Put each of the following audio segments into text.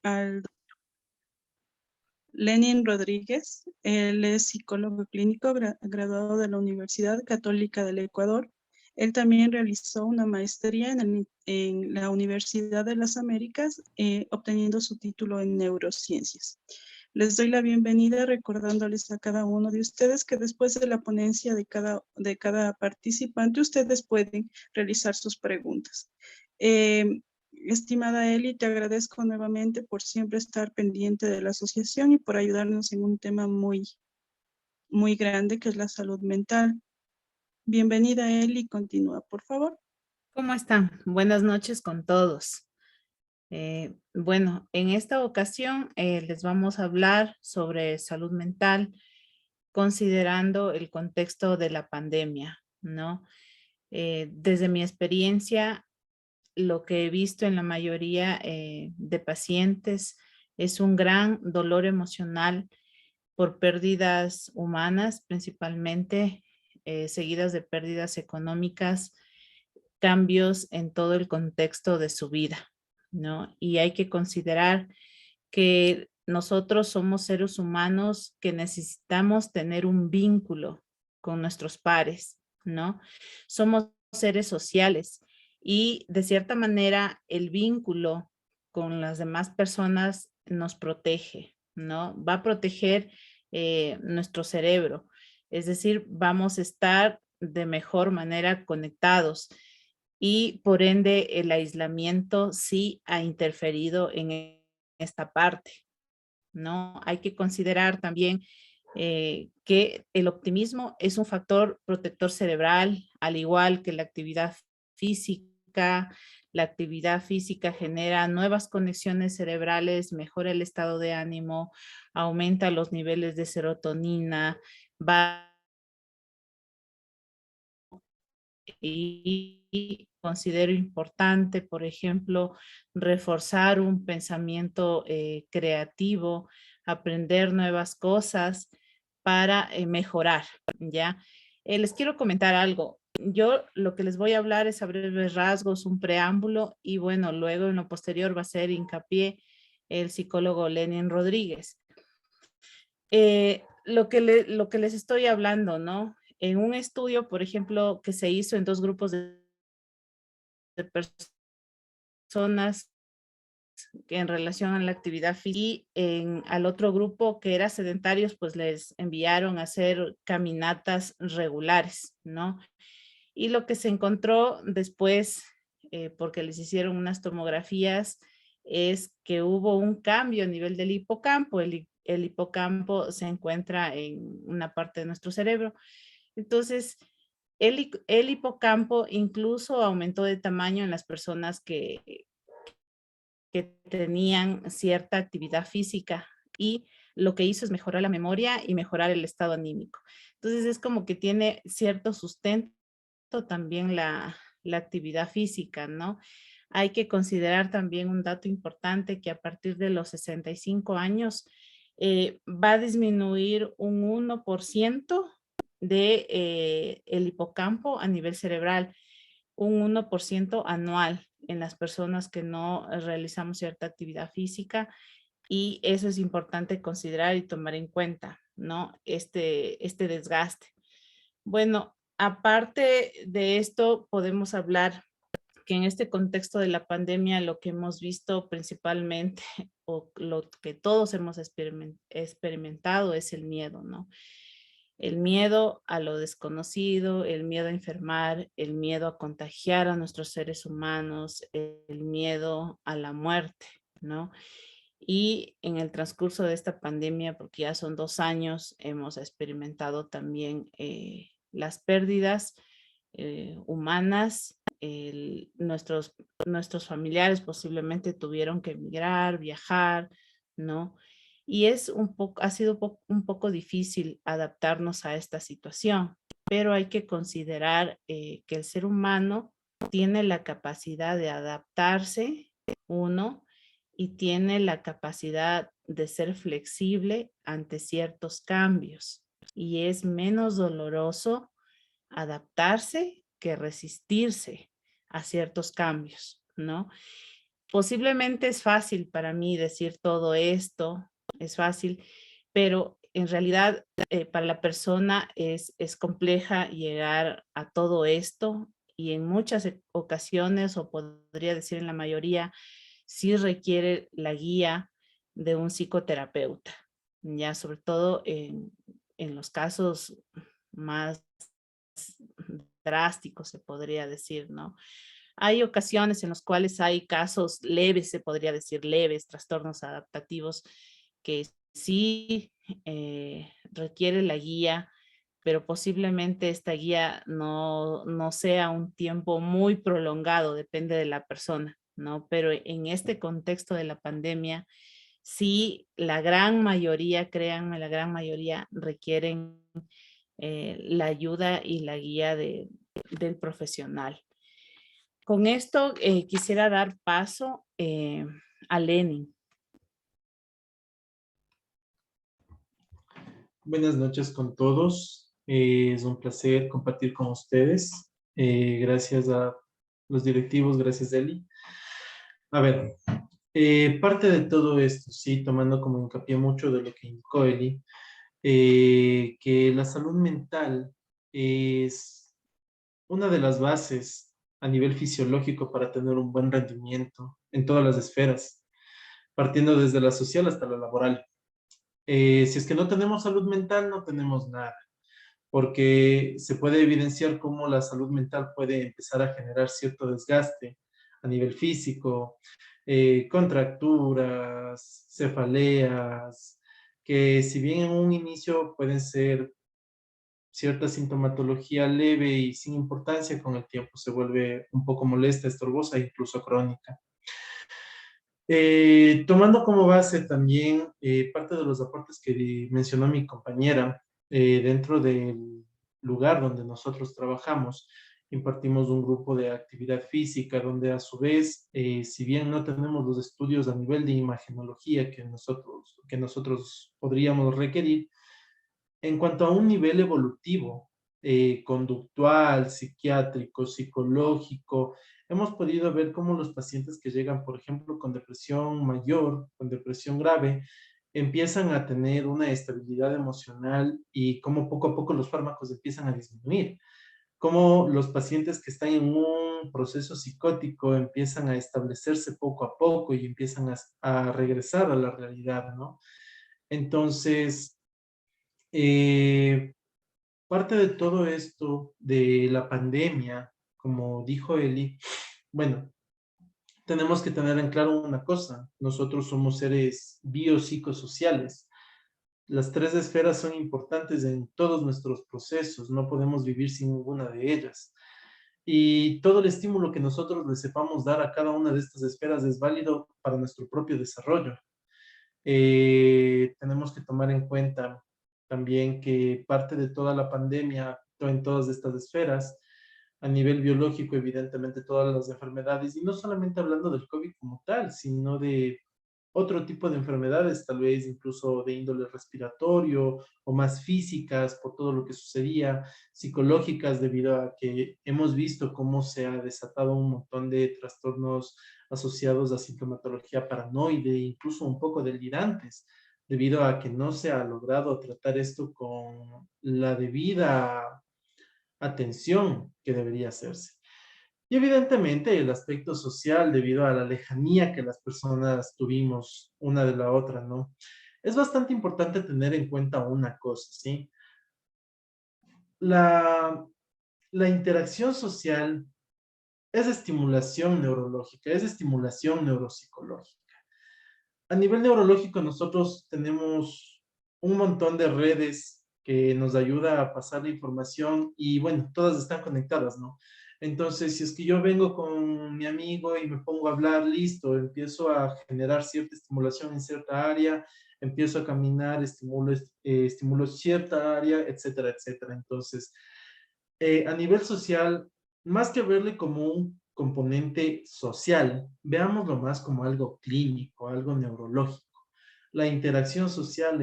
al Lenin Rodríguez. Él es psicólogo clínico graduado de la Universidad Católica del Ecuador. Él también realizó una maestría en la Universidad de las Américas, obteniendo su título en neurociencias. Les doy la bienvenida recordándoles a cada uno de ustedes que después de la ponencia de cada participante, ustedes pueden realizar sus preguntas. Estimada Eli, te agradezco nuevamente por siempre estar pendiente de la asociación y por ayudarnos en un tema muy grande que es la salud mental. Bienvenida Eli, continúa, por favor. ¿Cómo están? Buenas noches con todos. Bueno, en esta ocasión les vamos a hablar sobre salud mental, considerando el contexto de la pandemia, ¿no? Desde mi experiencia, lo que he visto en la mayoría de pacientes es un gran dolor emocional por pérdidas humanas, principalmente seguidas de pérdidas económicas, cambios en todo el contexto de su vida, ¿no? Y hay que considerar que nosotros somos seres humanos que necesitamos tener un vínculo con nuestros pares, ¿no? Somos seres sociales y de cierta manera el vínculo con las demás personas nos protege, ¿no? Va a proteger nuestro cerebro, es decir, vamos a estar de mejor manera conectados y por ende el aislamiento sí ha interferido en esta parte, ¿no? Hay que considerar también que el optimismo es un factor protector cerebral, al igual que la actividad física. La actividad física genera nuevas conexiones cerebrales, mejora el estado de ánimo, aumenta los niveles de serotonina, va y considero importante, por ejemplo, reforzar un pensamiento creativo, aprender nuevas cosas para mejorar, ¿ya? Les quiero comentar algo. Yo lo que les voy a hablar es a breves rasgos, un preámbulo y bueno, luego en lo posterior va a ser hincapié el psicólogo Lenin Rodríguez. Lo que les estoy hablando, ¿no? En un estudio, por ejemplo, que se hizo en dos grupos de personas que en relación a la actividad física y al otro grupo que era sedentarios, pues les enviaron a hacer caminatas regulares, ¿no? Y lo que se encontró después, porque les hicieron unas tomografías, es que hubo un cambio a nivel del hipocampo. El hipocampo se encuentra en una parte de nuestro cerebro. Entonces, el hipocampo incluso aumentó de tamaño en las personas que tenían cierta actividad física y lo que hizo es mejorar la memoria y mejorar el estado anímico. Entonces es como que tiene cierto sustento también la actividad física, ¿no? Hay que considerar también un dato importante que a partir de los 65 años va a disminuir un 1% de el hipocampo a nivel cerebral, un 1% anual en las personas que no realizamos cierta actividad física y eso es importante considerar y tomar en cuenta, ¿no? Este desgaste. Bueno, aparte de esto, podemos hablar que en este contexto de la pandemia lo que hemos visto principalmente o lo que todos hemos experimentado es el miedo, ¿no? El miedo a lo desconocido, el miedo a enfermar, el miedo a contagiar a nuestros seres humanos, el miedo a la muerte, ¿no? Y en el transcurso de esta pandemia, porque ya son 2 años, hemos experimentado también las pérdidas humanas. Nuestros familiares posiblemente tuvieron que emigrar, viajar, ¿no? Y ha sido un poco difícil adaptarnos a esta situación, pero hay que considerar que el ser humano tiene la capacidad de adaptarse, uno, y tiene la capacidad de ser flexible ante ciertos cambios. Y es menos doloroso adaptarse que resistirse a ciertos cambios, ¿no? posiblemente es fácil para mí decir todo esto, es fácil, pero en realidad para la persona es compleja llegar a todo esto y en muchas ocasiones, o podría decir en la mayoría, sí requiere la guía de un psicoterapeuta, ya sobre todo en los casos más drásticos, se podría decir, ¿no? Hay ocasiones en las cuales hay casos leves, se podría decir leves, trastornos adaptativos, que sí requiere la guía, pero posiblemente esta guía no sea un tiempo muy prolongado, depende de la persona, ¿no? Pero en este contexto de la pandemia, sí, la gran mayoría, créanme, la gran mayoría requieren la ayuda y la guía del profesional. Con esto quisiera dar paso a Lenin. Buenas noches con todos. Es un placer compartir con ustedes. Gracias a los directivos, gracias Eli. A ver, parte de todo esto, sí, tomando como hincapié mucho de lo que indicó Eli, que la salud mental es una de las bases a nivel fisiológico para tener un buen rendimiento en todas las esferas, partiendo desde la social hasta la laboral. Si es que no tenemos salud mental, no tenemos nada, porque se puede evidenciar cómo la salud mental puede empezar a generar cierto desgaste a nivel físico, contracturas, cefaleas, que si bien en un inicio pueden ser cierta sintomatología leve y sin importancia, con el tiempo se vuelve un poco molesta, estorbosa e incluso crónica. Tomando como base también parte de los aportes que mencionó mi compañera, dentro del lugar donde nosotros trabajamos, impartimos un grupo de actividad física donde a su vez, si bien no tenemos los estudios a nivel de imagenología que nosotros podríamos requerir, en cuanto a un nivel evolutivo, conductual, psiquiátrico, psicológico, hemos podido ver cómo los pacientes que llegan, por ejemplo, con depresión mayor, con depresión grave, empiezan a tener una estabilidad emocional y cómo poco a poco los fármacos empiezan a disminuir, cómo los pacientes que están en un proceso psicótico empiezan a establecerse poco a poco y empiezan a regresar a la realidad, ¿no? Entonces, eh, parte de todo esto de la pandemia, como dijo Eli, bueno, tenemos que tener en claro una cosa, nosotros somos seres biopsicosociales. Las tres esferas son importantes en todos nuestros procesos, no podemos vivir sin ninguna de ellas. Y todo el estímulo que nosotros le sepamos dar a cada una de estas esferas es válido para nuestro propio desarrollo. Tenemos que tomar en cuenta también que parte de toda la pandemia afectó en todas estas esferas, a nivel biológico, evidentemente, todas las enfermedades, y no solamente hablando del COVID como tal, sino de otro tipo de enfermedades, tal vez incluso de índole respiratorio o más físicas por todo lo que sucedía, psicológicas debido a que hemos visto cómo se ha desatado un montón de trastornos asociados a sintomatología paranoide, incluso un poco delirantes, debido a que no se ha logrado tratar esto con la debida atención que debería hacerse. Y evidentemente el aspecto social debido a la lejanía que las personas tuvimos una de la otra, ¿no? Es bastante importante tener en cuenta una cosa, ¿sí? La, la interacción social es estimulación neurológica, es estimulación neuropsicológica. A nivel neurológico nosotros tenemos un montón de redes que nos ayuda a pasar la información y bueno, todas están conectadas, ¿no? Entonces, si es que yo vengo con mi amigo y me pongo a hablar, listo, empiezo a generar cierta estimulación en cierta área, empiezo a caminar, estimulo cierta área, etcétera, etcétera. Entonces, a nivel social, más que verle como un componente social, veámoslo más como algo clínico, algo neurológico. La interacción social,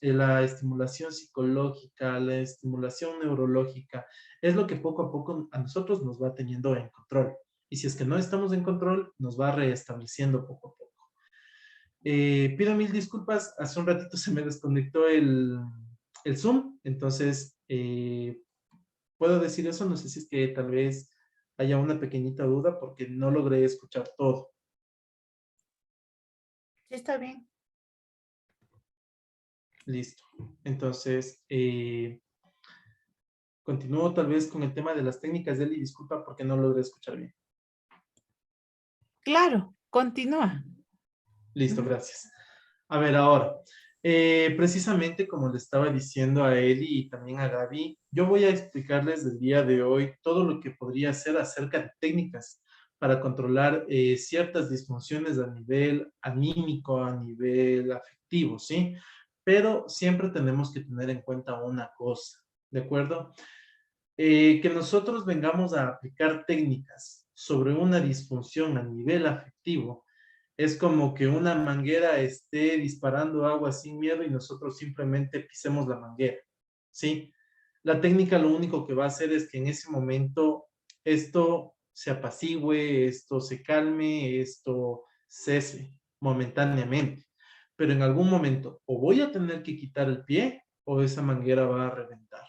la estimulación psicológica, la estimulación neurológica, es lo que poco a poco a nosotros nos va teniendo en control. Y si es que no estamos en control, nos va reestableciendo poco a poco. Pido mil disculpas, hace un ratito se me desconectó el Zoom, entonces puedo decir eso, no sé si es que tal vez haya una pequeñita duda porque no logré escuchar todo. Sí, está bien. Listo. Entonces, continúo tal vez con el tema de las técnicas de Eli, disculpa porque no logré escuchar bien. Claro, continúa. Listo, Ujú. gracias. A ver, ahora, precisamente como le estaba diciendo a Eli y también a Gaby, yo voy a explicarles el día de hoy todo lo que podría hacer acerca de técnicas para controlar ciertas disfunciones a nivel anímico, a nivel afectivo, ¿sí? Pero siempre tenemos que tener en cuenta una cosa, ¿de acuerdo? Que nosotros vengamos a aplicar técnicas sobre una disfunción a nivel afectivo es como que una manguera esté disparando agua sin miedo y nosotros simplemente pisemos la manguera, ¿sí? La técnica lo único que va a hacer es que en ese momento esto se apacigüe, esto se calme, esto cese momentáneamente. Pero en algún momento o voy a tener que quitar el pie o esa manguera va a reventar.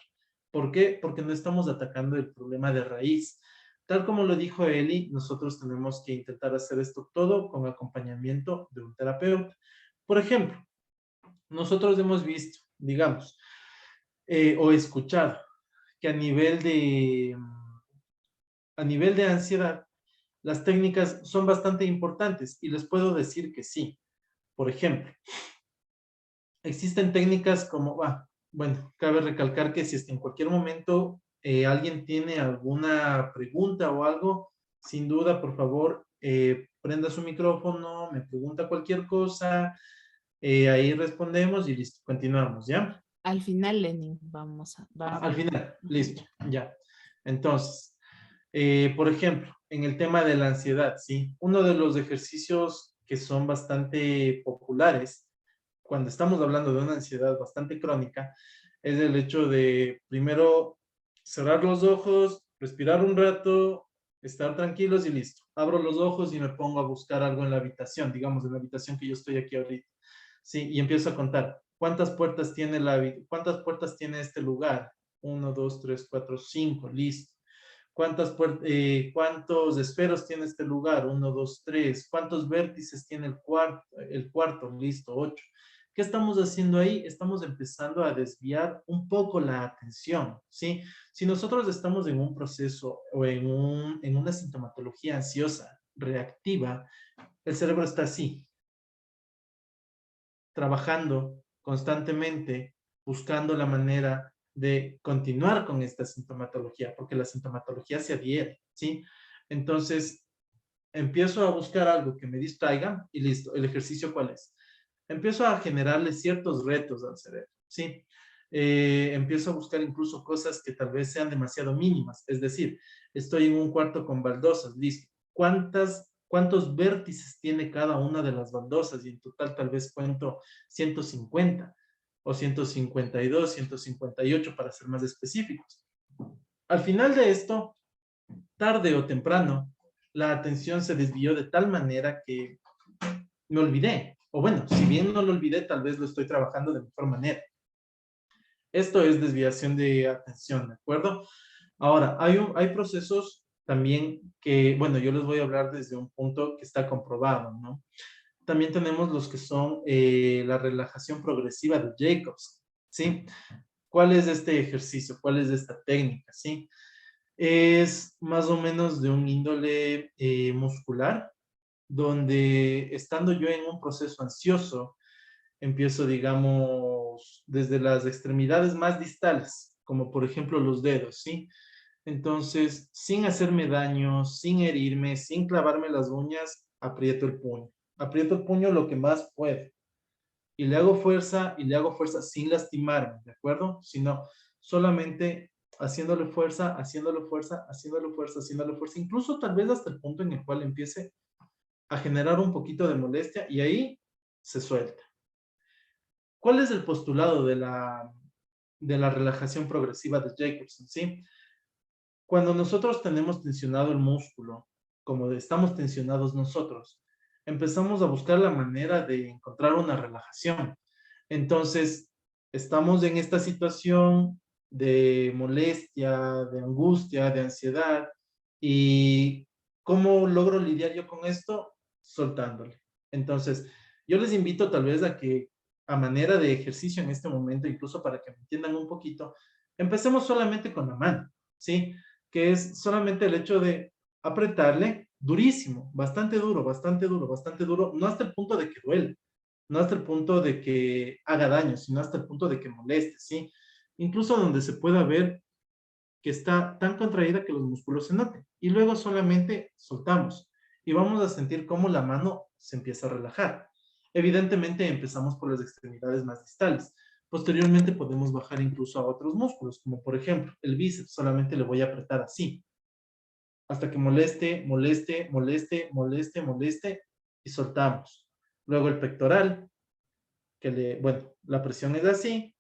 ¿Por qué? Porque no estamos atacando el problema de raíz. Tal como lo dijo Eli, nosotros tenemos que intentar hacer esto todo con acompañamiento de un terapeuta. Por ejemplo, nosotros hemos visto, digamos, o escuchado que a nivel de ansiedad, las técnicas son bastante importantes y les puedo decir que sí. Por ejemplo, existen técnicas como, bueno, cabe recalcar que si es que en cualquier momento alguien tiene alguna pregunta o algo, sin duda, por favor, prenda su micrófono, me pregunta cualquier cosa, ahí respondemos y listo, continuamos, ¿ya? Al final, Lenin, vamos a... Al final, Ujú. listo, ya. Entonces, por ejemplo, en el tema de la ansiedad, ¿sí? Uno de los ejercicios que son bastante populares cuando estamos hablando de una ansiedad bastante crónica es el hecho de primero cerrar los ojos, respirar un rato, estar tranquilos y listo. Abro los ojos y me pongo a buscar algo en la habitación, digamos, en la habitación que yo estoy aquí ahorita. Sí, y empiezo a contar. ¿Cuántas puertas tiene este lugar? Uno, dos, tres, cuatro, cinco, listo. ¿Cuántos esferos tiene este lugar? Uno, dos, tres. ¿Cuántos vértices tiene el cuarto? Listo, ocho. ¿Qué estamos haciendo ahí? Estamos empezando a desviar un poco la atención, ¿sí? Si nosotros estamos en un proceso o en una sintomatología ansiosa reactiva, el cerebro está así, trabajando constantemente, buscando la manera de continuar con esta sintomatología, porque la sintomatología se adhiere, ¿sí? Entonces, empiezo a buscar algo que me distraiga y listo. ¿El ejercicio cuál es? Empiezo a generarle ciertos retos al cerebro, ¿sí? Empiezo a buscar incluso cosas que tal vez sean demasiado mínimas. Es decir, estoy en un cuarto con baldosas, listo. ¿Cuántos vértices tiene cada una de las baldosas? Y en total tal vez cuento 150 o 152, 158 para ser más específicos. Al final de esto, tarde o temprano, la atención se desvió de tal manera que me olvidé. O bueno, si bien no lo olvidé, tal vez lo estoy trabajando de mejor manera. Esto es desviación de atención, ¿de acuerdo? Ahora, hay procesos también que, bueno, yo les voy a hablar desde un punto que está comprobado, ¿no? También tenemos los que son la relajación progresiva de Jacobs, ¿sí? ¿Cuál es este ejercicio? ¿Cuál es esta técnica? ¿Sí? Es más o menos de un índole muscular, donde estando yo en un proceso ansioso, empiezo, digamos, desde las extremidades más distales, como por ejemplo los dedos, ¿sí? Entonces, sin hacerme daño, sin herirme, sin clavarme las uñas, aprieto el puño. Aprieto el puño lo que más puedo. Y le hago fuerza y le hago fuerza sin lastimarme, ¿de acuerdo? Sino solamente haciéndole fuerza, haciéndole fuerza, haciéndole fuerza, haciéndole fuerza, incluso tal vez hasta el punto en el cual empiece a generar un poquito de molestia y ahí se suelta. ¿Cuál es el postulado de la relajación progresiva de Jacobson? ¿Sí? Cuando nosotros tenemos tensionado el músculo, como estamos tensionados nosotros, empezamos a buscar la manera de encontrar una relajación. Entonces, estamos en esta situación de molestia, de angustia, de ansiedad. ¿Y cómo logro lidiar yo con esto? Soltándole. Entonces, yo les invito tal vez a que, a manera de ejercicio en este momento, incluso para que me entiendan un poquito, empecemos solamente con la mano, ¿sí? Que es solamente el hecho de apretarle durísimo, bastante duro, bastante duro, bastante duro, no hasta el punto de que duele, no hasta el punto de que haga daño, sino hasta el punto de que moleste, ¿sí? Incluso donde se pueda ver que está tan contraída que los músculos se noten. Y luego solamente soltamos y vamos a sentir cómo la mano se empieza a relajar. Evidentemente empezamos por las extremidades más distales. Posteriormente podemos bajar incluso a otros músculos, como por ejemplo el bíceps. Solamente le voy a apretar así, hasta que moleste, moleste, moleste, moleste, moleste y soltamos. Luego el pectoral, bueno, la presión es así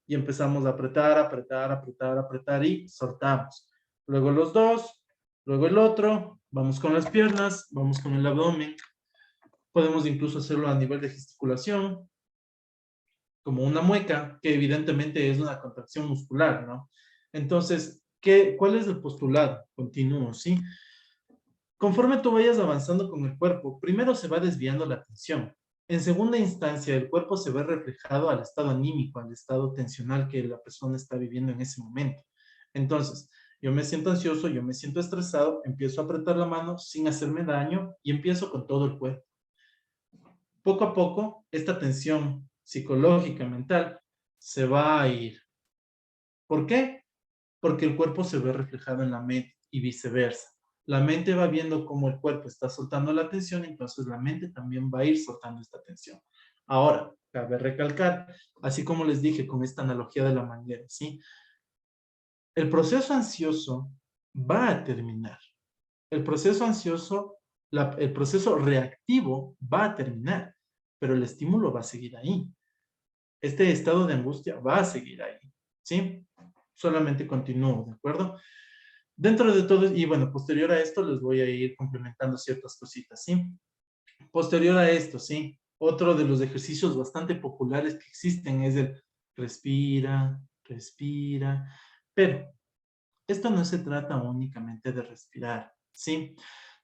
y empezamos a apretar, apretar, apretar, apretar y soltamos. Luego los dos, luego el otro, vamos con las piernas, vamos con el abdomen. Podemos incluso hacerlo a nivel de gesticulación, como una mueca, que evidentemente es una contracción muscular, ¿no? Entonces, ¿cuál es el postulado? Continúo, ¿sí? Conforme tú vayas avanzando con el cuerpo, primero se va desviando la atención. En segunda instancia, el cuerpo se ve reflejado al estado anímico, al estado tensional que la persona está viviendo en ese momento. Entonces, yo me siento ansioso, yo me siento estresado, empiezo a apretar la mano sin hacerme daño y empiezo con todo el cuerpo. Poco a poco, esta tensión psicológica, mental, se va a ir. ¿Por qué? Porque el cuerpo se ve reflejado en la mente y viceversa. La mente va viendo cómo el cuerpo está soltando la tensión, entonces la mente también va a ir soltando esta tensión. Ahora, cabe recalcar, así como les dije con esta analogía de la manguera, ¿sí? El proceso ansioso va a terminar. El proceso ansioso, el proceso reactivo va a terminar, pero el estímulo va a seguir ahí. Este estado de angustia va a seguir ahí, ¿sí? Solamente continúo, ¿de acuerdo? Dentro de todo, y bueno, posterior a esto les voy a ir complementando ciertas cositas, ¿sí? Posterior a esto, ¿sí? Otro de los ejercicios bastante populares que existen es el respira, respira, pero esto no se trata únicamente de respirar, ¿sí?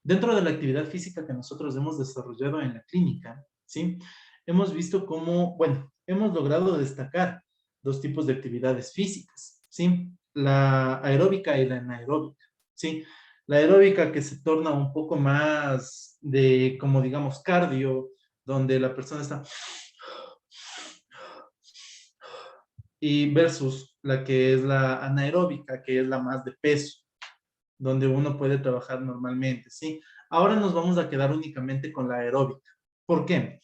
Dentro de la actividad física que nosotros hemos desarrollado en la clínica, ¿sí? Hemos visto cómo, bueno, hemos logrado destacar dos tipos de actividades físicas, ¿sí? La aeróbica y la anaeróbica, ¿sí? La aeróbica que se torna un poco más de, como digamos, cardio, donde la persona está y versus la que es la anaeróbica, que es la más de peso, donde uno puede trabajar normalmente, ¿sí? Ahora nos vamos a quedar únicamente con la aeróbica. ¿Por qué?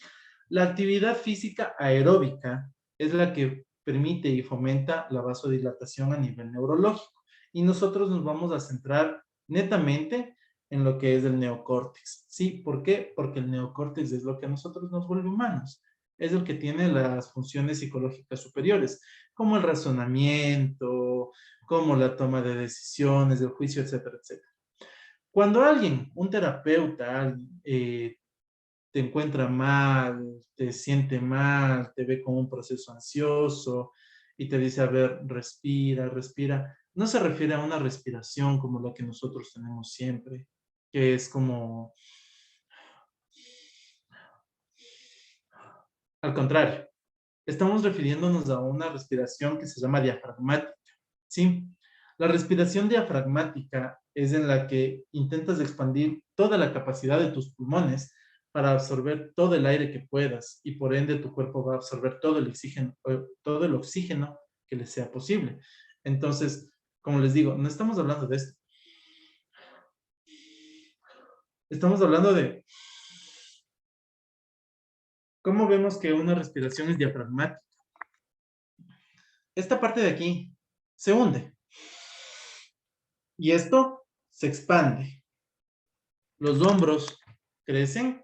La actividad física aeróbica es la que permite y fomenta la vasodilatación a nivel neurológico. Y nosotros nos vamos a centrar netamente en lo que es el neocórtex, ¿sí? ¿Por qué? Porque el neocórtex es lo que a nosotros nos vuelve humanos. Es el que tiene las funciones psicológicas superiores, como el razonamiento, como la toma de decisiones, el juicio, etcétera, etcétera. Cuando alguien, un terapeuta, te encuentra mal, te siente mal, te ve como un proceso ansioso y te dice, a ver, respira, respira, no se refiere a una respiración como la que nosotros tenemos siempre, que es como, al contrario, estamos refiriéndonos a una respiración que se llama diafragmática, ¿sí? La respiración diafragmática es en la que intentas expandir toda la capacidad de tus pulmones para absorber todo el aire que puedas y por ende tu cuerpo va a absorber todo el oxígeno que le sea posible. Entonces, como les digo, no estamos hablando de esto. Estamos hablando de cómo vemos que una respiración es diafragmática. Esta parte de aquí se hunde y esto se expande. Los hombros crecen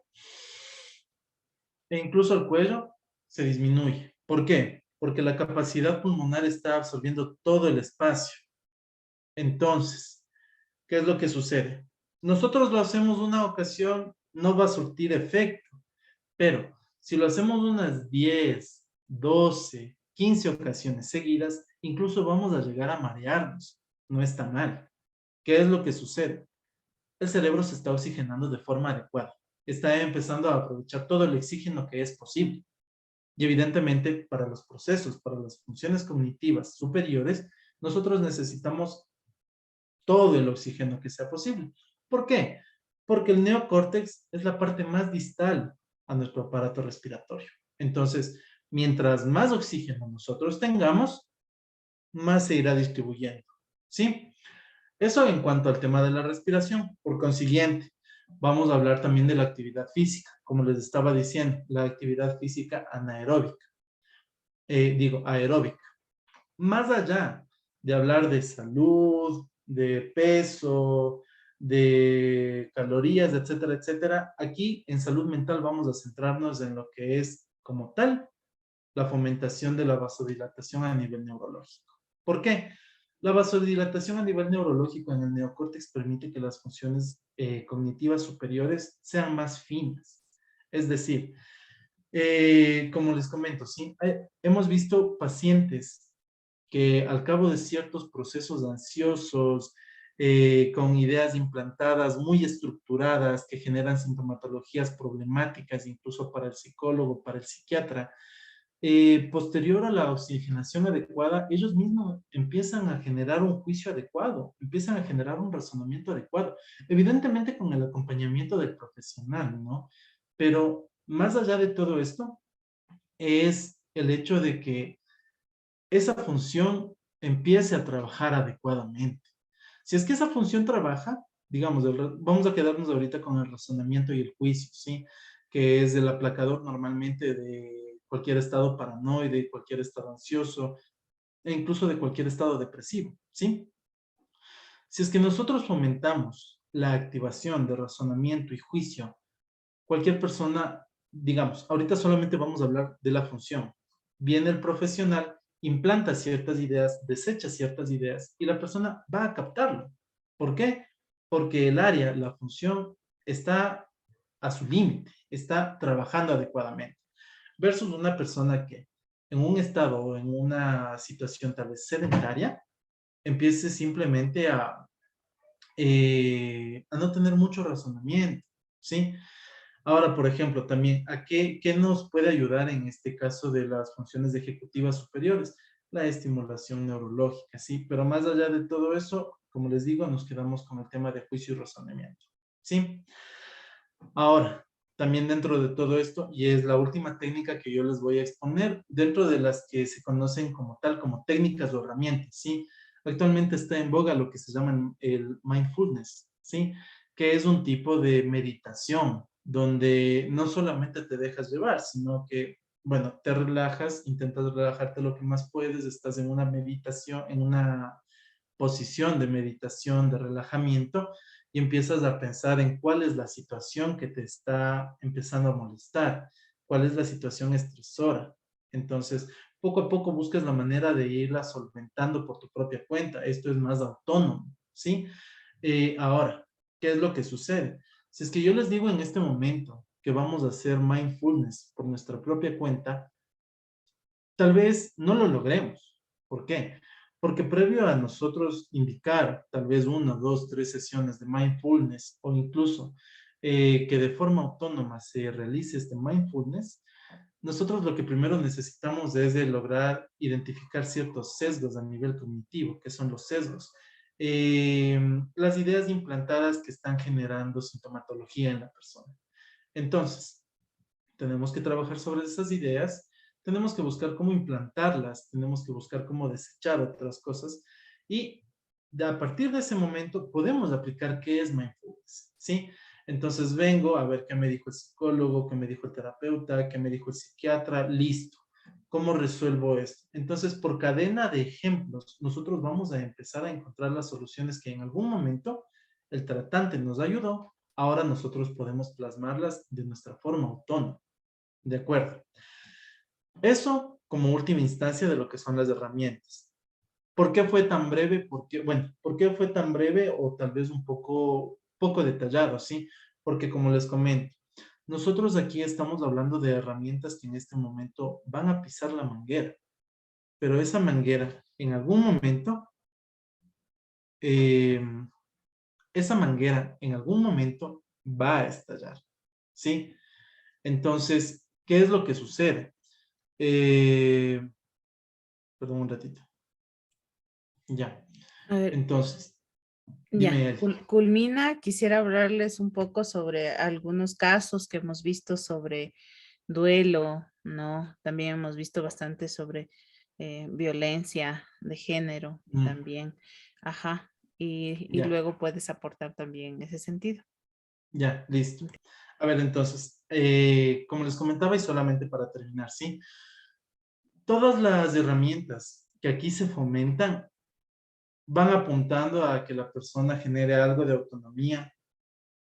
e incluso el cuello se disminuye. ¿Por qué? Porque la capacidad pulmonar está absorbiendo todo el espacio. Entonces, ¿qué es lo que sucede? nosotros lo hacemos una ocasión, no va a surtir efecto, pero si lo hacemos unas 10, 12, 15 ocasiones seguidas, incluso vamos a llegar a marearnos. No está mal. ¿Qué es lo que sucede? El cerebro se está oxigenando de forma adecuada. Está empezando a aprovechar todo el oxígeno que es posible. Y evidentemente, para los procesos, para las funciones cognitivas superiores, nosotros necesitamos todo el oxígeno que sea posible. ¿Por qué? Porque el neocórtex es la parte más distal a nuestro aparato respiratorio. Entonces, mientras más oxígeno nosotros tengamos, más se irá distribuyendo. ¿Sí? Eso en cuanto al tema de la respiración. Por consiguiente, vamos a hablar también de la actividad física. Como les estaba diciendo, la actividad física anaeróbica. Aeróbica. Más allá de hablar de salud, de peso, de calorías, etcétera, etcétera, aquí en salud mental vamos a centrarnos en lo que es como tal la fomentación de la vasodilatación a nivel neurológico. ¿Por qué? La vasodilatación a nivel neurológico en el neocórtex permite que las funciones cognitivas superiores sean más finas. Es decir, como les comento, ¿sí? Hemos visto pacientes que al cabo de ciertos procesos ansiosos, con ideas implantadas muy estructuradas que generan sintomatologías problemáticas incluso para el psicólogo, para el psiquiatra, posterior a la oxigenación adecuada, ellos mismos empiezan a generar un juicio adecuado, empiezan a generar un razonamiento adecuado, evidentemente con el acompañamiento del profesional, ¿no? Pero más allá de todo esto, es el hecho de que esa función empiece a trabajar adecuadamente. Si es que esa función trabaja, digamos, vamos a quedarnos ahorita con el razonamiento y el juicio, ¿sí? Que es el aplacador normalmente de cualquier estado paranoide, cualquier estado ansioso, e incluso de cualquier estado depresivo, ¿sí? Si es que nosotros fomentamos la activación de razonamiento y juicio, cualquier persona, digamos, ahorita solamente vamos a hablar de la función. Viene el profesional, implanta ciertas ideas, desecha ciertas ideas y la persona va a captarlo. ¿Por qué? Porque el área, la función, está a su límite, está trabajando adecuadamente. Versus una persona que en un estado o en una situación tal vez sedentaria, empiece simplemente a no tener mucho razonamiento, ¿sí? Ahora, por ejemplo, también, ¿qué nos puede ayudar en este caso de las funciones ejecutivas superiores? La estimulación neurológica, ¿sí? Pero más allá de todo eso, como les digo, nos quedamos con el tema de juicio y razonamiento, ¿sí? Ahora, también dentro de todo esto, y es la última técnica que yo les voy a exponer, dentro de las que se conocen como tal, como técnicas o herramientas, ¿sí? Actualmente está en boga lo que se llama el mindfulness, ¿sí? Que es un tipo de meditación donde no solamente te dejas llevar, sino que, bueno, te relajas, intentas relajarte lo que más puedes, estás en una meditación, en una posición de meditación, de relajamiento, y empiezas a pensar en cuál es la situación que te está empezando a molestar, cuál es la situación estresora. Entonces, poco a poco buscas la manera de irla solventando por tu propia cuenta. Esto es más autónomo, ¿sí? Ahora, ¿qué es lo que sucede? Si es que yo les digo en este momento que vamos a hacer mindfulness por nuestra propia cuenta, tal vez no lo logremos. ¿Por qué? Porque previo a nosotros indicar tal vez una, dos, tres sesiones de mindfulness o incluso que de forma autónoma se realice este mindfulness, nosotros lo que primero necesitamos es de lograr identificar ciertos sesgos a nivel cognitivo. ¿Qué son los sesgos? Las ideas implantadas que están generando sintomatología en la persona. Entonces, tenemos que trabajar sobre esas ideas, tenemos que buscar cómo implantarlas, tenemos que buscar cómo desechar otras cosas y a partir de ese momento podemos aplicar qué es mindfulness, ¿sí? Entonces vengo a ver qué me dijo el psicólogo, qué me dijo el terapeuta, qué me dijo el psiquiatra, listo. ¿Cómo resuelvo esto? Entonces, por cadena de ejemplos, nosotros vamos a empezar a encontrar las soluciones que en algún momento el tratante nos ayudó, ahora nosotros podemos plasmarlas de nuestra forma autónoma. De acuerdo. Eso como última instancia de lo que son las herramientas. ¿Por qué fue tan breve? Bueno, ¿por qué fue tan breve o tal vez un poco poco detallado, ¿sí? Porque como les comento, nosotros aquí estamos hablando de herramientas que en este momento van a pisar la manguera, pero esa manguera en algún momento, eh, esa manguera en algún momento va a estallar, ¿sí? Entonces, ¿qué es lo que sucede? Eh, Perdón un ratito. Ya. A ver, Entonces, ya, dime, Eli. culmina. Quisiera hablarles un poco sobre algunos casos que hemos visto sobre duelo, ¿no? También hemos visto bastante sobre violencia de género Mm, también. Ajá. Y ya, luego puedes aportar también en ese sentido. ya, listo. A ver, entonces, como les comentaba y solamente para terminar, ¿sí? Todas las herramientas que aquí se fomentan van apuntando a que la persona genere algo de autonomía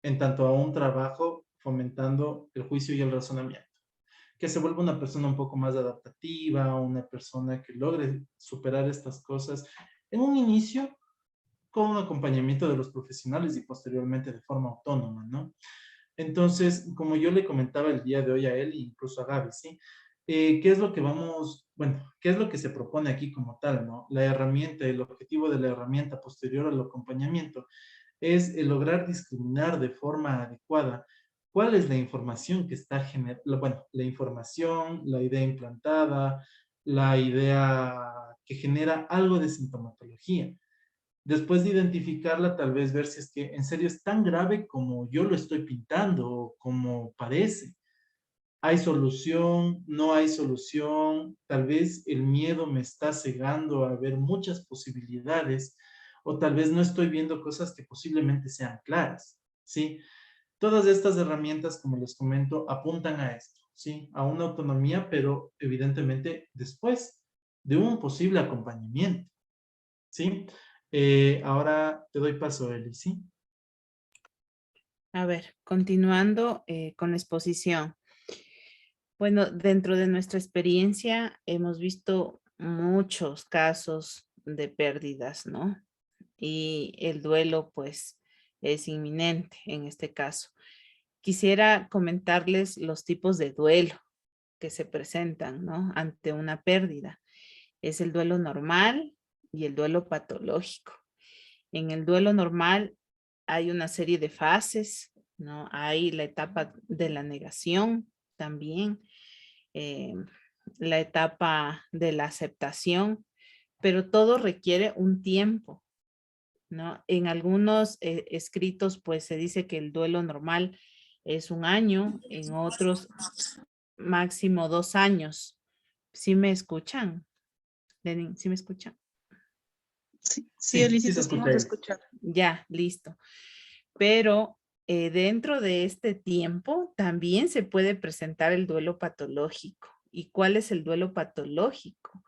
en tanto a un trabajo fomentando el juicio y el razonamiento, que se vuelva una persona un poco más adaptativa, una persona que logre superar estas cosas en un inicio con un acompañamiento de los profesionales y posteriormente de forma autónoma, ¿no? Entonces, como yo le comentaba el día de hoy a él e incluso a Gaby, ¿sí? ¿Qué es lo que vamos, bueno, qué es lo que se propone aquí como tal, ¿no? La herramienta, el objetivo de la herramienta posterior al acompañamiento es el lograr discriminar de forma adecuada cuál es la información que está generando, bueno, la información, la idea implantada, la idea que genera algo de sintomatología. Después de identificarla, tal vez ver si es que en serio es tan grave como yo lo estoy pintando o como parece. ¿Hay solución? ¿No hay solución? Tal vez el miedo me está cegando a ver muchas posibilidades o tal vez no estoy viendo cosas que posiblemente sean claras, ¿sí? Todas estas herramientas, como les comento, apuntan a esto, ¿sí? A una autonomía, pero evidentemente después de un posible acompañamiento, ¿sí? Ahora te doy paso, Eli, ¿sí? A ver, continuando con la exposición. Bueno, dentro de nuestra experiencia hemos visto muchos casos de pérdidas, ¿no? Y el duelo, pues, es inminente en este caso. Quisiera comentarles los tipos de duelo que se presentan, ¿no? Ante una pérdida. Es el duelo normal y el duelo patológico. En el duelo normal hay una serie de fases, ¿no? Hay la etapa de la negación también, eh, la etapa de la aceptación, pero todo requiere un tiempo, ¿no? En algunos escritos, pues se dice que el duelo normal es 1 año, en otros máximo 2 años. ¿Sí me escuchan? Lenin, ¿sí me escuchan? Sí, sí, Sí, Eli, sí sí te se escucha, estamos Eli. escuchando. Ya, listo. Pero dentro de este tiempo también se puede presentar el duelo patológico. ¿Y cuál es el duelo patológico?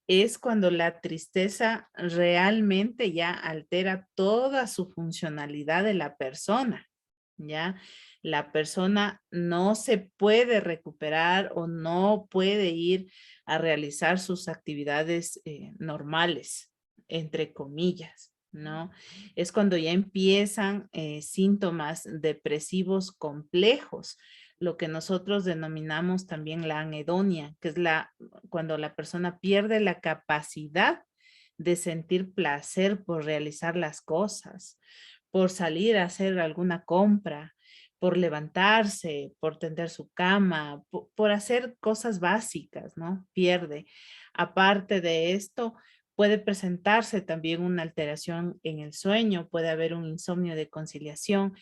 Es cuando la tristeza realmente ya altera toda su funcionalidad de la persona, ¿ya? La persona no se puede recuperar o no puede ir a realizar sus actividades normales, entre comillas, ¿no? Es cuando ya empiezan síntomas depresivos complejos, lo que nosotros denominamos también la anedonia, que es cuando la persona pierde la capacidad de sentir placer por realizar las cosas, por salir a hacer alguna compra, por levantarse, por tender su cama, por hacer cosas básicas, ¿no? Pierde. Aparte de esto, puede presentarse también una alteración en el sueño, puede haber un insomnio de conciliación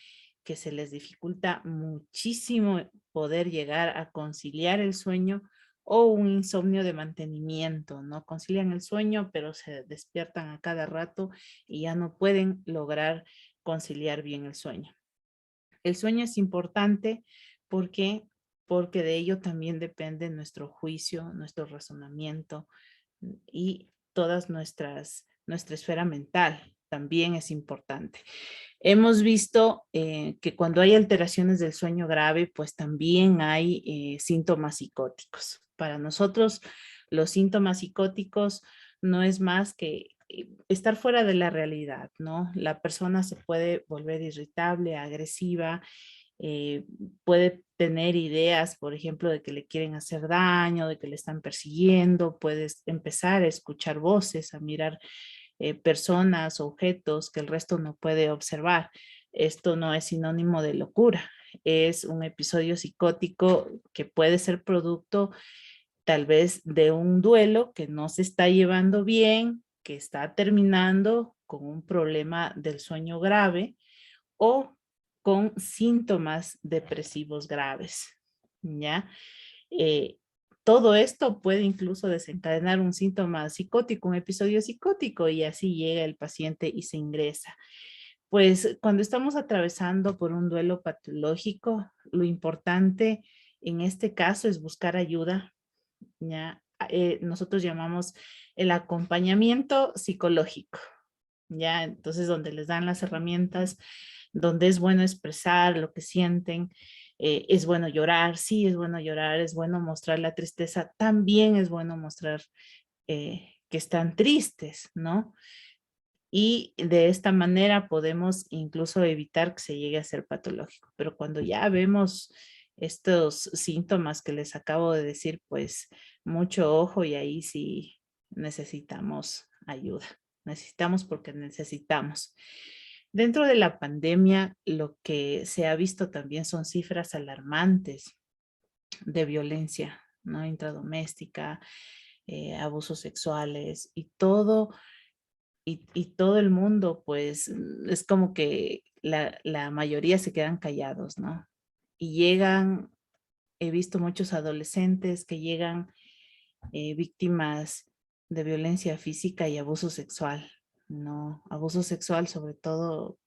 que se les dificulta muchísimo poder llegar a conciliar el sueño o un insomnio de mantenimiento, ¿no? Concilian el sueño, pero se despiertan a cada rato y ya no pueden lograr conciliar bien el sueño. El sueño es importante porque, porque de ello también depende nuestro juicio, nuestro razonamiento y todas nuestra esfera mental también es importante. Hemos visto que cuando hay alteraciones del sueño grave, pues también hay síntomas psicóticos. Para nosotros, los síntomas psicóticos no es más que estar fuera de la realidad, ¿no? La persona se puede volver irritable, agresiva, puede tener ideas, por ejemplo, de que le quieren hacer daño, de que le están persiguiendo, puedes empezar a escuchar voces, a mirar personas, objetos que el resto no puede observar. Esto no es sinónimo de locura, es un episodio psicótico que puede ser producto tal vez de un duelo que no se está llevando bien, que está terminando con un problema del sueño grave o con síntomas depresivos graves, ¿ya? Eh, Todo esto puede incluso desencadenar un síntoma psicótico, un episodio psicótico, y así llega el paciente y se ingresa. Pues cuando estamos atravesando por un duelo patológico, lo importante en este caso es buscar ayuda, ¿ya? Nosotros llamamos el acompañamiento psicológico, ¿ya? Entonces, donde les dan las herramientas, donde es bueno expresar lo que sienten, es bueno llorar, sí, es bueno llorar, es bueno mostrar la tristeza, también es bueno mostrar que están tristes, ¿no? Y de esta manera podemos incluso evitar que se llegue a ser patológico. Pero cuando ya vemos estos síntomas que les acabo de decir, pues mucho ojo, y ahí sí necesitamos ayuda. Necesitamos porque necesitamos. Dentro de la pandemia, lo que se ha visto también son cifras alarmantes de violencia, ¿no? Intradoméstica, abusos sexuales y todo el mundo, pues es como que la mayoría se quedan callados, ¿no? Y llegan, he visto muchos adolescentes que llegan víctimas de violencia física y abuso sexual, ¿no? Abuso sexual sobre todo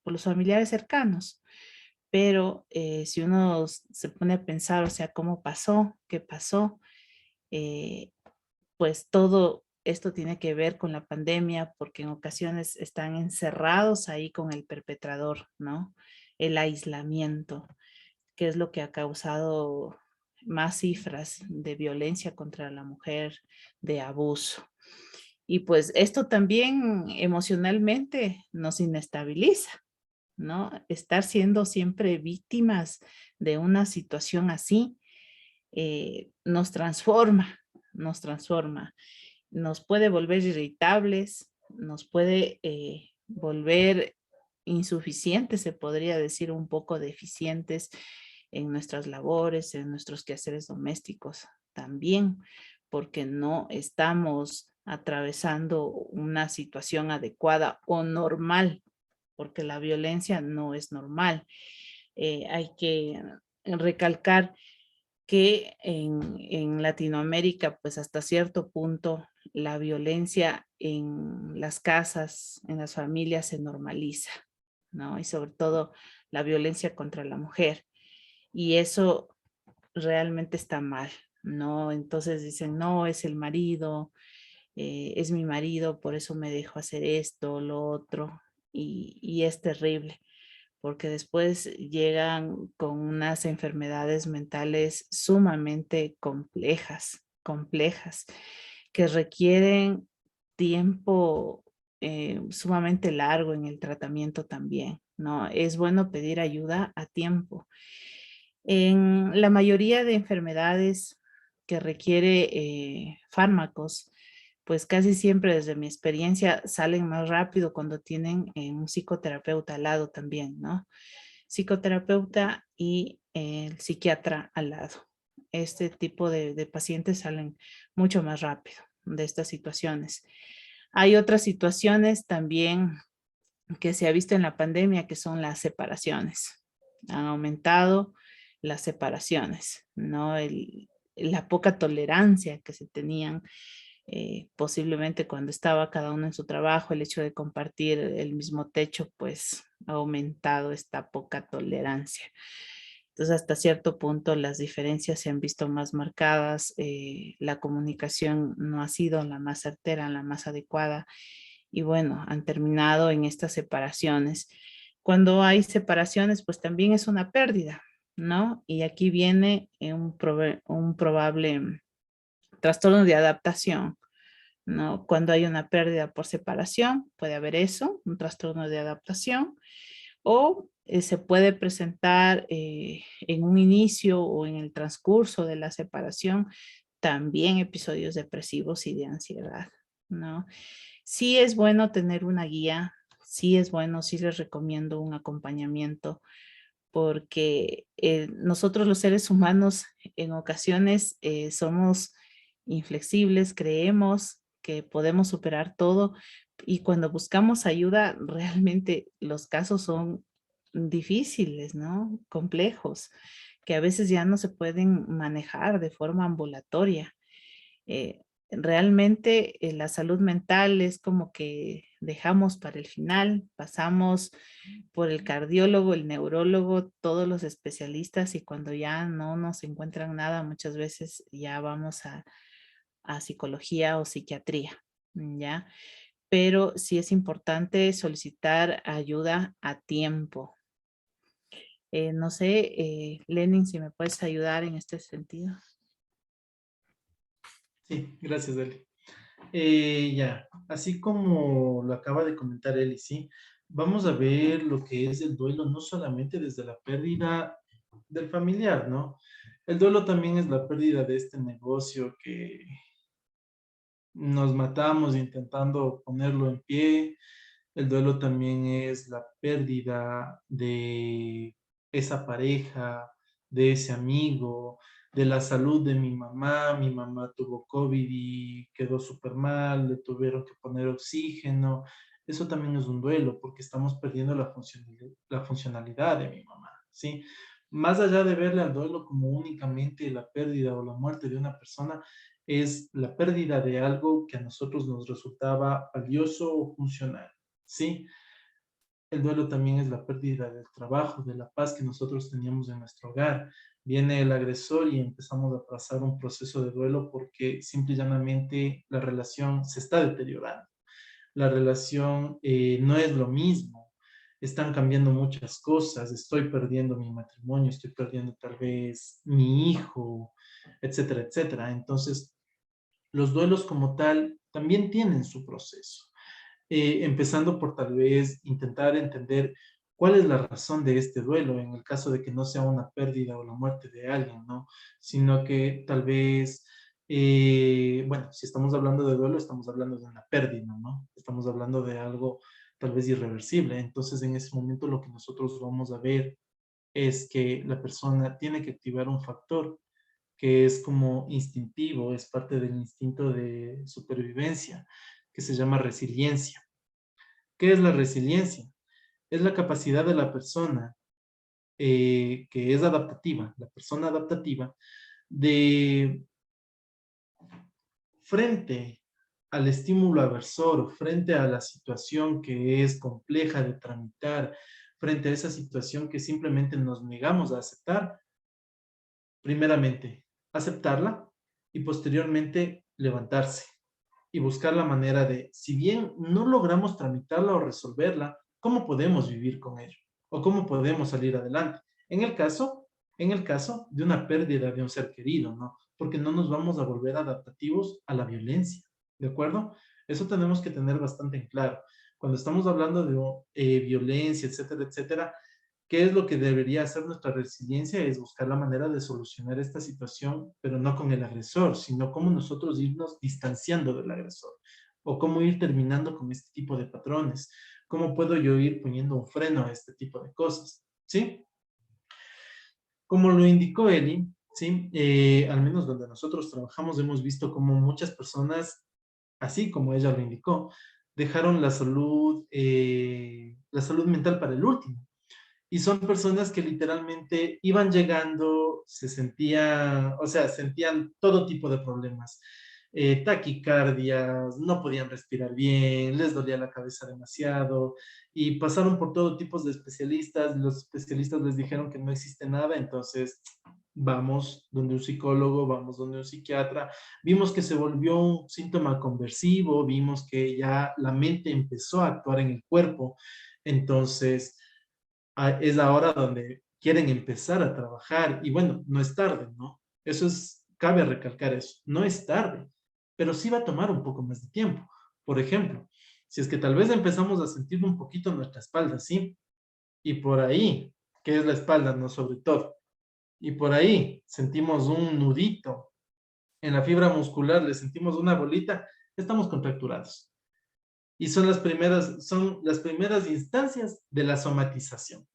por los familiares cercanos. Pero si uno se pone a pensar, o sea, ¿cómo pasó? ¿Qué pasó? Eh, pues todo esto tiene que ver con la pandemia, porque en ocasiones están encerrados ahí con el perpetrador, ¿no? El aislamiento, que es lo que ha causado más cifras de violencia contra la mujer, de abuso. Y pues esto también emocionalmente nos inestabiliza, ¿no? Estar siendo siempre víctimas de una situación así nos transforma, nos puede volver irritables, nos puede volver insuficientes, se podría decir un poco deficientes en nuestras labores, en nuestros quehaceres domésticos también, porque no estamos atravesando una situación adecuada o normal, porque la violencia no es normal. Hay que recalcar que en Latinoamérica, pues hasta cierto punto, la violencia en las casas, en las familias se normaliza, ¿no? Y sobre todo la violencia contra la mujer. Y eso realmente está mal, ¿no? Entonces dicen, no, es el marido, es mi marido, por eso me dejó hacer esto, lo otro, y es terrible porque después llegan con unas enfermedades mentales sumamente complejas, que requieren tiempo sumamente largo en el tratamiento también, ¿no? Es bueno pedir ayuda a tiempo. En la mayoría de enfermedades que requiere fármacos, pues casi siempre desde mi experiencia salen más rápido cuando tienen un psicoterapeuta al lado también, ¿no? Psicoterapeuta y el psiquiatra al lado. Este tipo de pacientes salen mucho más rápido de estas situaciones. Hay otras situaciones también que se ha visto en la pandemia, que son las separaciones. Han aumentado las separaciones, ¿no? La poca tolerancia que se tenían posiblemente cuando estaba cada uno en su trabajo, el hecho de compartir el mismo techo, pues ha aumentado esta poca tolerancia. Entonces, hasta cierto punto las diferencias se han visto más marcadas, la comunicación no ha sido la más certera, la más adecuada, y bueno, han terminado en estas separaciones. Cuando hay separaciones, pues también es una pérdida, ¿no? Y aquí viene un probable trastorno de adaptación, ¿no? Cuando hay una pérdida por separación, puede haber eso, un trastorno de adaptación, o se puede presentar en un inicio o en el transcurso de la separación también episodios depresivos y de ansiedad, ¿no? Sí es bueno tener una guía, sí es bueno, sí les recomiendo un acompañamiento, porque nosotros los seres humanos en ocasiones somos inflexibles, creemos que podemos superar todo y cuando buscamos ayuda realmente los casos son difíciles, ¿no? Complejos, que a veces ya no se pueden manejar de forma ambulatoria. Realmente la salud mental es como que dejamos para el final, pasamos por el cardiólogo, el neurólogo, todos los especialistas y cuando ya no nos encuentran nada, muchas veces ya vamos a psicología o psiquiatría, ¿ya? Pero sí es importante solicitar ayuda a tiempo. No sé, Lenin, si me puedes ayudar en este sentido. Sí, gracias, Eli. Ya, así como lo acaba de comentar Eli, sí, vamos a ver lo que es el duelo, no solamente desde la pérdida del familiar, ¿no? El duelo también es la pérdida de este negocio que nos matamos intentando ponerlo en pie. El duelo también es la pérdida de esa pareja, de ese amigo, de la salud de mi mamá. Mi mamá tuvo COVID y quedó súper mal, le tuvieron que poner oxígeno. Eso también es un duelo porque estamos perdiendo la funcionalidad de mi mamá, ¿sí? Más allá de verle al duelo como únicamente la pérdida o la muerte de una persona, es la pérdida de algo que a nosotros nos resultaba valioso o funcional, ¿sí? El duelo también es la pérdida del trabajo, de la paz que nosotros teníamos en nuestro hogar. Viene el agresor y empezamos a pasar un proceso de duelo porque simple y llanamente la relación se está deteriorando. La relación no es lo mismo. Están cambiando muchas cosas. Estoy perdiendo mi matrimonio, estoy perdiendo tal vez mi hijo, etcétera, etcétera. Entonces, los duelos como tal también tienen su proceso, empezando por tal vez intentar entender cuál es la razón de este duelo, en el caso de que no sea una pérdida o la muerte de alguien, ¿no? Sino que tal vez, bueno, si estamos hablando de duelo, estamos hablando de una pérdida, ¿no? Estamos hablando de algo tal vez irreversible. Entonces, en ese momento lo que nosotros vamos a ver es que la persona tiene que activar un factor que es como instintivo, es parte del instinto de supervivencia, que se llama resiliencia. ¿Qué es la resiliencia? Es la capacidad de la persona que es adaptativa, la persona adaptativa, de frente al estímulo aversor, frente a la situación que es compleja de tramitar, frente a esa situación que simplemente nos negamos a aceptar, primeramente, aceptarla y posteriormente levantarse y buscar la manera de, si bien no logramos tramitarla o resolverla, ¿cómo podemos vivir con ello? ¿O cómo podemos salir adelante? En el caso, en el caso de una pérdida de un ser querido, ¿no? Porque no nos vamos a volver adaptativos a la violencia, ¿de acuerdo? Eso tenemos que tener bastante en claro. Cuando estamos hablando de violencia, etcétera, etcétera, ¿qué es lo que debería hacer nuestra resiliencia? Es buscar la manera de solucionar esta situación, pero no con el agresor, sino cómo nosotros irnos distanciando del agresor o cómo ir terminando con este tipo de patrones. ¿Cómo puedo yo ir poniendo un freno a este tipo de cosas? ¿Sí? Como lo indicó Eli, ¿sí? Al menos donde nosotros trabajamos hemos visto cómo muchas personas, así como ella lo indicó, dejaron la salud mental para el último. Y son personas que literalmente iban llegando, se sentían, o sea, sentían todo tipo de problemas. Taquicardias, no podían respirar bien, les dolía la cabeza demasiado y pasaron por todo tipo de especialistas. Los especialistas les dijeron que no existe nada, entonces vamos donde un psicólogo, vamos donde un psiquiatra. Vimos que se volvió un síntoma conversivo, vimos que ya la mente empezó a actuar en el cuerpo. Entonces es la hora donde quieren empezar a trabajar y bueno, no es tarde, ¿no? Cabe recalcar eso, no es tarde. pero sí va a tomar un poco más de tiempo. Por ejemplo, si es que tal vez empezamos a sentir un poquito nuestra espalda, ¿sí? Y por ahí, que es la espalda, ¿no? Sobre todo. Y por ahí sentimos un nudito en la fibra muscular, le sentimos una bolita, estamos contracturados. Y son las primeras instancias de la somatización.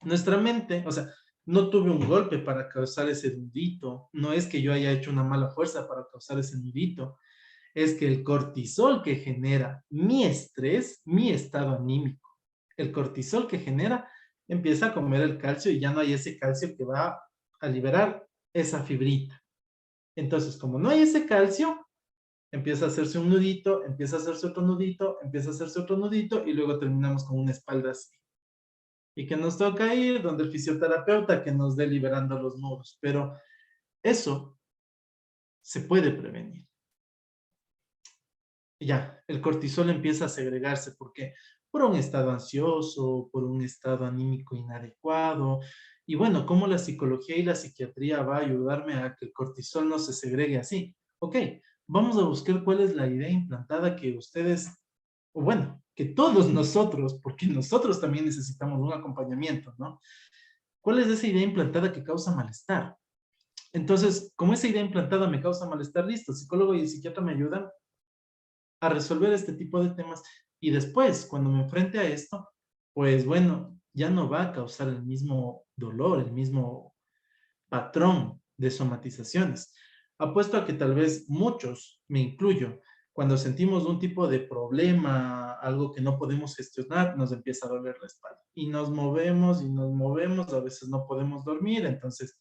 Nuestra mente, o sea, no tuve un golpe para causar ese nudito, no es que yo haya hecho una mala fuerza para causar ese nudito, es que el cortisol que genera mi estrés, mi estado anímico, el cortisol que genera, empieza a comer el calcio y ya no hay ese calcio que va a liberar esa fibrita. Entonces, como no hay ese calcio, empieza a hacerse un nudito, empieza a hacerse otro nudito, empieza a hacerse otro nudito y luego terminamos con una espalda así. Y que nos toca ir donde el fisioterapeuta que nos dé liberando los nudos. Pero eso se puede prevenir. Ya, el cortisol empieza a segregarse porque por un estado ansioso, por un estado anímico inadecuado. Y bueno, ¿cómo la psicología y la psiquiatría va a ayudarme a que el cortisol no se segregue así? Ok, vamos a buscar cuál es la idea implantada que ustedes, o bueno, que todos nosotros, porque nosotros también necesitamos un acompañamiento, ¿no? ¿Cuál es esa idea implantada que causa malestar? Entonces, como esa idea implantada me causa malestar, listo, el psicólogo y el psiquiatra me ayudan a resolver este tipo de temas y después, cuando me enfrente a esto, pues bueno, ya no va a causar el mismo dolor, el mismo patrón de somatizaciones. Apuesto a que tal vez muchos, me incluyo, cuando sentimos un tipo de problema, algo que no podemos gestionar, nos empieza a doler la espalda. Y nos movemos, a veces no podemos dormir, entonces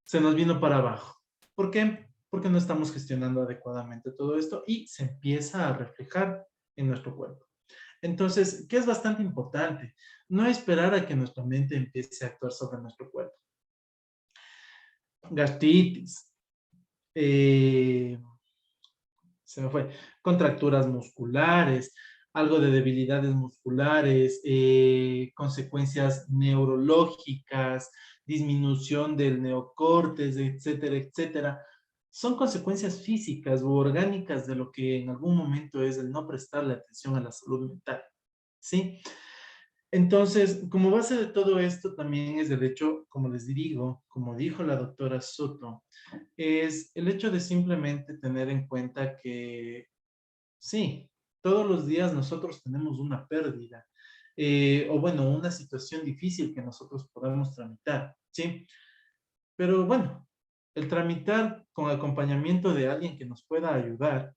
se nos vino para abajo. ¿Por qué? Porque no estamos gestionando adecuadamente todo esto y se empieza a reflejar en nuestro cuerpo. Entonces, ¿qué es bastante importante? No esperar a que nuestra mente empiece a actuar sobre nuestro cuerpo. Gastritis, eh, se me fue, contracturas musculares, algo de debilidades musculares, consecuencias neurológicas, disminución del neocortes, etcétera, etcétera. Son consecuencias físicas u orgánicas de lo que en algún momento es el no prestarle atención a la salud mental, ¿sí? Entonces, como base de todo esto también es el hecho, como les digo, como dijo la doctora Soto, es el hecho de simplemente tener en cuenta que sí, todos los días nosotros tenemos una pérdida, o bueno, una situación difícil que nosotros podemos tramitar, ¿sí? Pero bueno, el tramitar con acompañamiento de alguien que nos pueda ayudar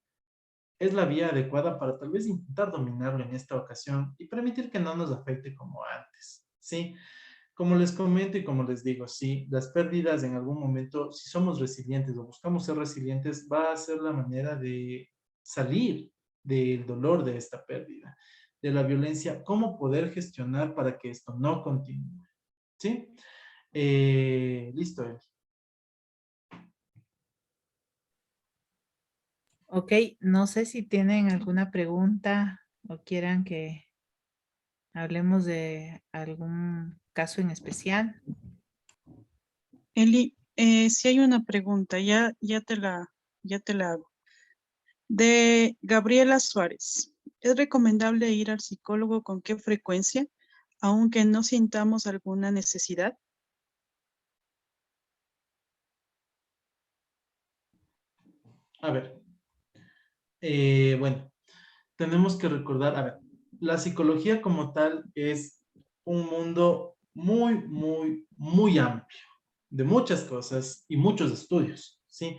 es la vía adecuada para tal vez intentar dominarlo en esta ocasión y permitir que no nos afecte como antes, ¿sí? Como les comento y como les digo, sí, las pérdidas en algún momento, si somos resilientes o buscamos ser resilientes, va a ser la manera de salir del dolor de esta pérdida, de la violencia, cómo poder gestionar para que esto no continúe, ¿sí? Listo, Eli. Ok, no sé si tienen alguna pregunta o quieran que hablemos de algún caso en especial. Eli, si hay una pregunta, ya te la hago. De Gabriela Suárez. ¿Es recomendable ir al psicólogo con qué frecuencia, aunque no sintamos alguna necesidad? A ver, bueno, tenemos que recordar, a ver, la psicología como tal es un mundo muy, muy, muy amplio, de muchas cosas y muchos estudios, ¿sí?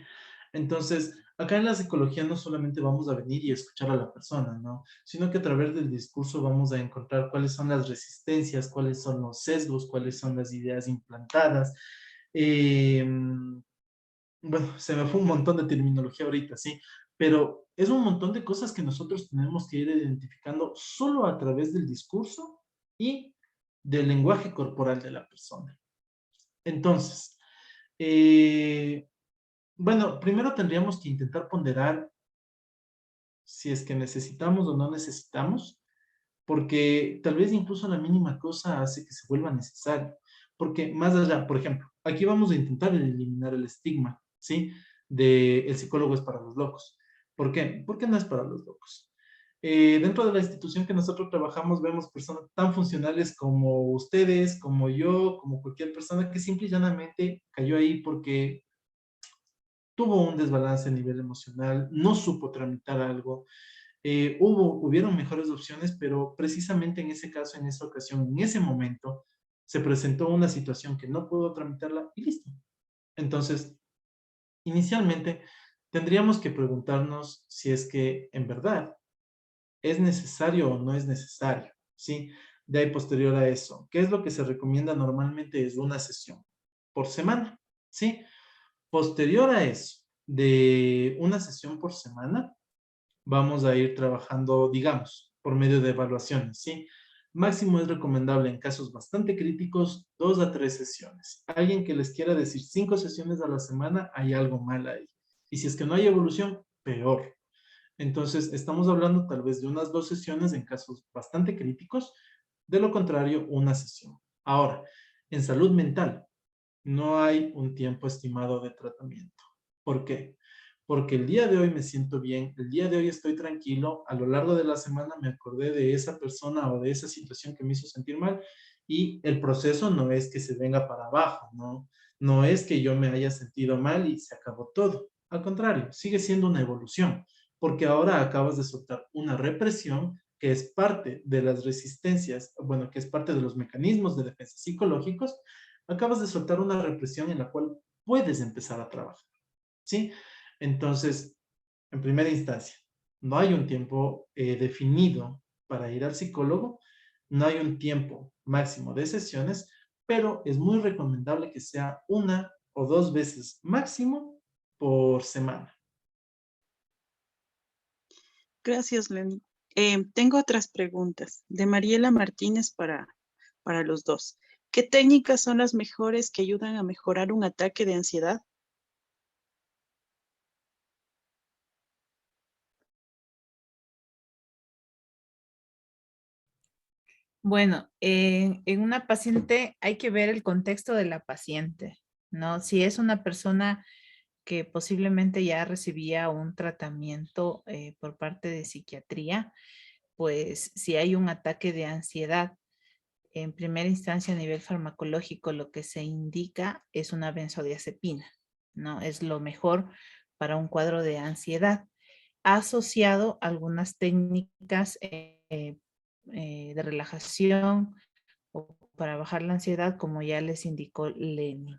Entonces, acá en la psicología no solamente vamos a venir y escuchar a la persona, ¿no? Sino que a través del discurso vamos a encontrar cuáles son las resistencias, cuáles son los sesgos, cuáles son las ideas implantadas. Eh, bueno, se me fue un montón de terminología ahorita, sí, pero es un montón de cosas que nosotros tenemos que ir identificando solo a través del discurso y del lenguaje corporal de la persona. Entonces, eh, bueno, primero tendríamos que intentar ponderar si es que necesitamos o no necesitamos, porque tal vez incluso la mínima cosa hace que se vuelva necesario. Porque más allá, por ejemplo, aquí vamos a intentar eliminar el estigma, ¿sí? de el psicólogo es para los locos. ¿Por qué? Porque no es para los locos. Dentro de la institución que nosotros trabajamos vemos personas tan funcionales como ustedes, como yo, como cualquier persona que simple y llanamente cayó ahí porque tuvo un desbalance a nivel emocional, no supo tramitar algo. Hubieron mejores opciones, pero precisamente en ese caso, en esa ocasión, en ese momento, se presentó una situación que no pudo tramitarla y listo. Entonces, inicialmente, tendríamos que preguntarnos si es que en verdad es necesario o no es necesario, ¿sí? De ahí posterior a eso, ¿qué es lo que se recomienda normalmente? Es una sesión por semana, ¿sí? Posterior a eso, de una sesión por semana, vamos a ir trabajando, digamos, por medio de evaluaciones, ¿sí? Máximo es recomendable en casos bastante críticos, 2 a 3 sesiones. Alguien que les quiera decir 5 sesiones a la semana, hay algo mal ahí. Y si es que no hay evolución, peor. Entonces, estamos hablando tal vez de unas 2 sesiones en casos bastante críticos, de lo contrario, una sesión. Ahora, en salud mental, no hay un tiempo estimado de tratamiento. ¿Por qué? Porque el día de hoy me siento bien, el día de hoy estoy tranquilo, a lo largo de la semana me acordé de esa persona o de esa situación que me hizo sentir mal y el proceso no es que se venga para abajo, ¿no? No es que yo me haya sentido mal y se acabó todo. Al contrario, sigue siendo una evolución, porque ahora acabas de soltar una represión que es parte de las resistencias, bueno, que es parte de los mecanismos de defensa psicológicos. Acabas de soltar una represión en la cual puedes empezar a trabajar, ¿sí? Entonces, en primera instancia, no hay un tiempo definido para ir al psicólogo, no hay un tiempo máximo de sesiones, pero es muy recomendable que sea 1 o 2 veces máximo por semana. Gracias, Lenny. Tengo otras preguntas de Mariela Martínez para los dos. ¿Qué técnicas son las mejores que ayudan a mejorar un ataque de ansiedad? Bueno, en una paciente hay que ver el contexto de la paciente, ¿no? Si es una persona que posiblemente ya recibía un tratamiento por parte de psiquiatría, pues si hay un ataque de ansiedad, en primera instancia a nivel farmacológico lo que se indica es una benzodiazepina, ¿no? Es lo mejor para un cuadro de ansiedad, asociado a algunas técnicas de relajación o para bajar la ansiedad, como ya les indicó Lenny.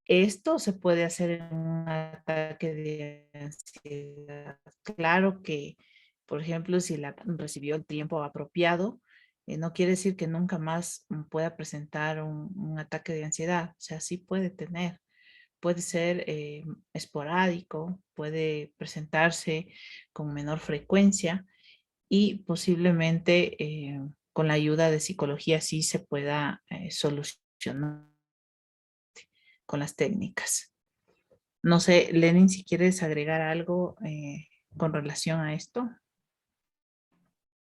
Esto se puede hacer en un ataque de ansiedad. Claro que, por ejemplo, si recibió el tiempo apropiado, no quiere decir que nunca más pueda presentar un ataque de ansiedad. O sea, sí puede tener. Puede ser esporádico, puede presentarse con menor frecuencia y posiblemente con la ayuda de psicología sí se pueda solucionar con las técnicas. No sé, Lenin, si quieres agregar algo con relación a esto.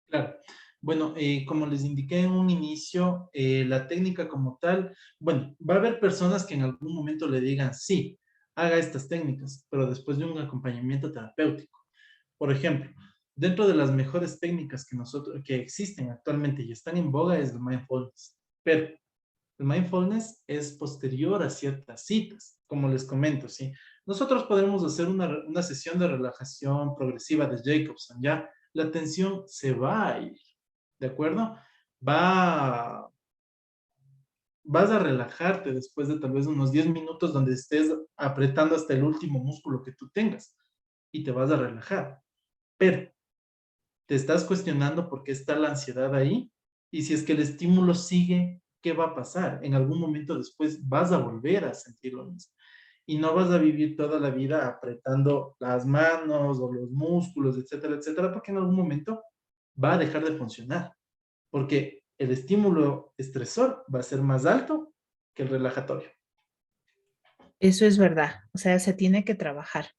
Claro. Bueno, como les indiqué en un inicio, la técnica como tal, bueno, va a haber personas que en algún momento le digan, sí, haga estas técnicas, pero después de un acompañamiento terapéutico. Por ejemplo, dentro de las mejores técnicas que existen actualmente y están en boga es el mindfulness. Pero el mindfulness es posterior a ciertas citas, como les comento, ¿sí? Nosotros podemos hacer una sesión de relajación progresiva de Jacobson, ¿ya? La tensión se va a ir, ¿de acuerdo? Va, vas a relajarte después de tal vez unos 10 minutos donde estés apretando hasta el último músculo que tú tengas y te vas a relajar. Pero te estás cuestionando por qué está la ansiedad ahí y si es que el estímulo sigue, ¿qué va a pasar? En algún momento después vas a volver a sentir lo mismo y no vas a vivir toda la vida apretando las manos o los músculos, etcétera, etcétera, porque en algún momento va a dejar de funcionar, porque el estímulo estresor va a ser más alto que el relajatorio. Eso es verdad. O sea, se tiene que trabajar.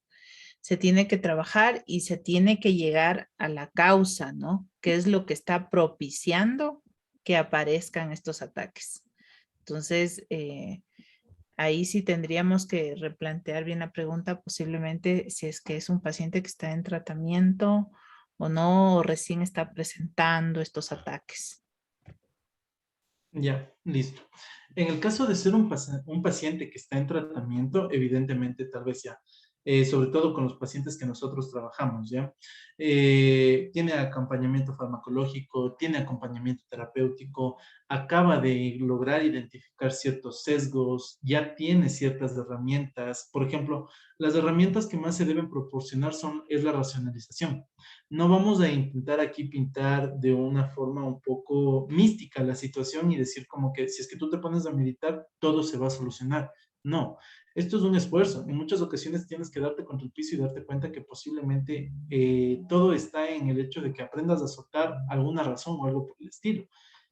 Se tiene que trabajar y se tiene que llegar a la causa, ¿no? ¿Qué es lo que está propiciando que aparezcan estos ataques? Entonces, ahí sí tendríamos que replantear bien la pregunta, posiblemente si es que es un paciente que está en tratamiento o no, o recién está presentando estos ataques. Ya, listo. En el caso de ser un paciente que está en tratamiento, evidentemente, tal vez ya, sobre todo con los pacientes que nosotros trabajamos, ¿ya? Tiene acompañamiento farmacológico, tiene acompañamiento terapéutico, acaba de lograr identificar ciertos sesgos, ya tiene ciertas herramientas. Por ejemplo, las herramientas que más se deben proporcionar es la racionalización. No vamos a intentar aquí pintar de una forma un poco mística la situación y decir como que si es que tú te pones a meditar, todo se va a solucionar. No, esto es un esfuerzo. En muchas ocasiones tienes que darte contra el piso y darte cuenta que posiblemente todo está en el hecho de que aprendas a soltar alguna razón o algo por el estilo.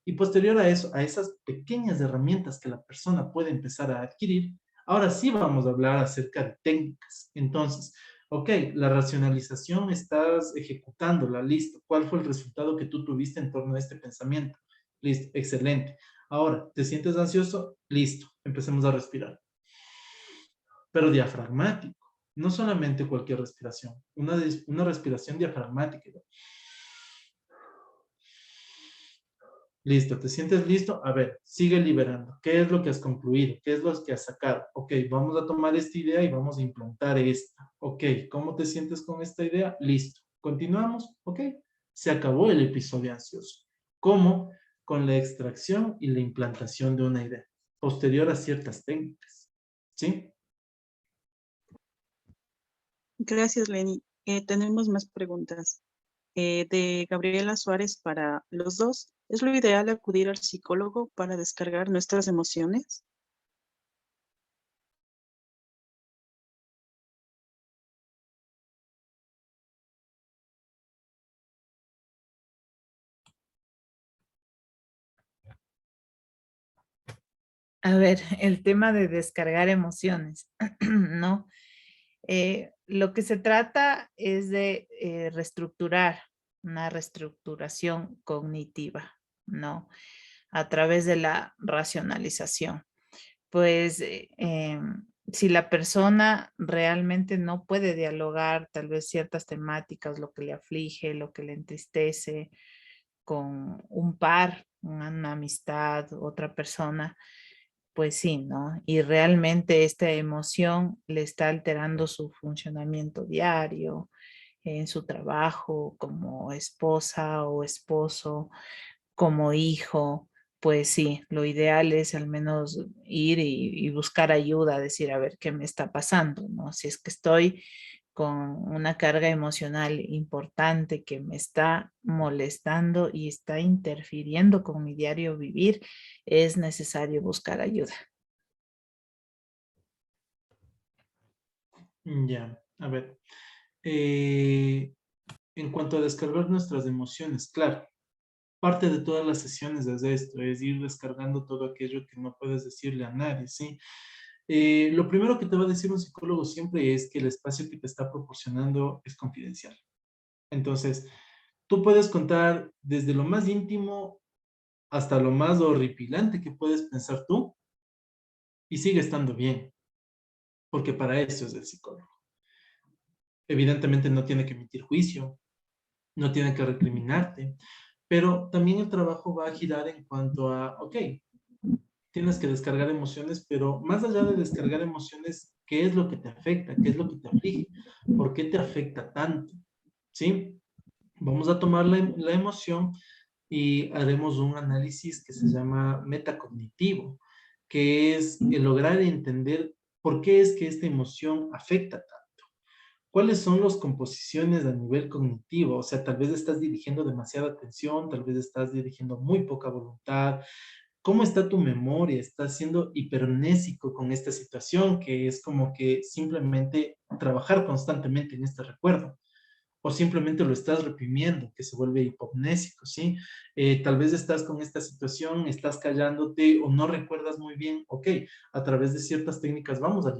Y posterior a eso, a esas pequeñas herramientas que la persona puede empezar a adquirir, ahora sí vamos a hablar acerca de técnicas. Entonces, ok, la racionalización estás ejecutándola, listo. ¿Cuál fue el resultado que tú tuviste en torno a este pensamiento? Listo, excelente. Ahora, ¿te sientes ansioso? Listo, empecemos a respirar. Pero diafragmático, no solamente cualquier respiración, una respiración diafragmática. Listo, ¿te sientes listo? A ver, sigue liberando. ¿Qué es lo que has concluido? ¿Qué es lo que has sacado? Ok, vamos a tomar esta idea y vamos a implantar esta. Ok, ¿cómo te sientes con esta idea? Listo. Continuamos. Ok, se acabó el episodio ansioso. ¿Cómo? Con la extracción y la implantación de una idea, posterior a ciertas técnicas. ¿Sí? Gracias, Lenny. Tenemos más preguntas. De Gabriela Suárez para los dos. ¿Es lo ideal acudir al psicólogo para descargar nuestras emociones? A ver, el tema de descargar emociones, ¿no? Lo que se trata es de reestructurar, una reestructuración cognitiva, ¿no? A través de la racionalización. Pues si la persona realmente no puede dialogar tal vez ciertas temáticas, lo que le aflige, lo que le entristece con un par, una amistad, otra persona, pues sí, ¿no? Y realmente esta emoción le está alterando su funcionamiento diario, en su trabajo, como esposa o esposo, como hijo, pues sí, lo ideal es al menos ir y buscar ayuda, decir, a ver, ¿qué me está pasando? ¿No? Si es que estoy con una carga emocional importante que me está molestando y está interfiriendo con mi diario vivir, es necesario buscar ayuda. Ya, a ver. Eh, en cuanto a descargar nuestras emociones, claro, parte de todas las sesiones es esto, es ir descargando todo aquello que no puedes decirle a nadie, ¿sí? Lo primero que te va a decir un psicólogo siempre es que el espacio que te está proporcionando es confidencial. Entonces, tú puedes contar desde lo más íntimo hasta lo más horripilante que puedes pensar tú y sigue estando bien, porque para eso es el psicólogo. Evidentemente no tiene que emitir juicio, no tiene que recriminarte, pero también el trabajo va a girar en cuanto a, ok, tienes que descargar emociones, pero más allá de descargar emociones, ¿qué es lo que te afecta? ¿Qué es lo que te aflige? ¿Por qué te afecta tanto? ¿Sí? Vamos a tomar la emoción y haremos un análisis que se llama metacognitivo, que es el lograr entender por qué es que esta emoción afecta tanto. ¿Cuáles son las composiciones a nivel cognitivo? O sea, tal vez estás dirigiendo demasiada atención, tal vez estás dirigiendo muy poca voluntad. ¿Cómo está tu memoria? ¿Estás siendo hipermnésico con esta situación, que es como que simplemente trabajar constantemente en este recuerdo? O simplemente lo estás reprimiendo, que se vuelve hipomnésico, ¿sí? Tal vez estás con esta situación, estás callándote o no recuerdas muy bien, ok, a través de ciertas técnicas vamos a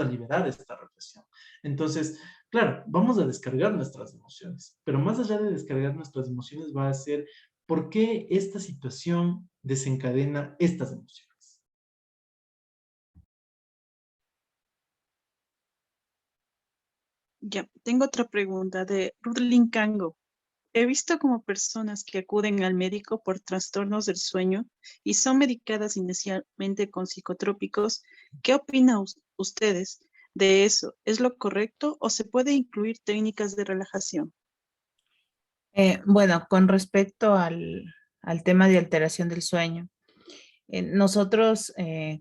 liberar esta represión. Entonces, claro, vamos a descargar nuestras emociones, pero más allá de descargar nuestras emociones va a ser por qué esta situación desencadena estas emociones. Ya, tengo otra pregunta de Rudlin Kango. He visto como personas que acuden al médico por trastornos del sueño y son medicadas inicialmente con psicotrópicos. ¿Qué opinan ustedes de eso? ¿Es lo correcto o se puede incluir técnicas de relajación? Bueno, con respecto al tema de alteración del sueño, nosotros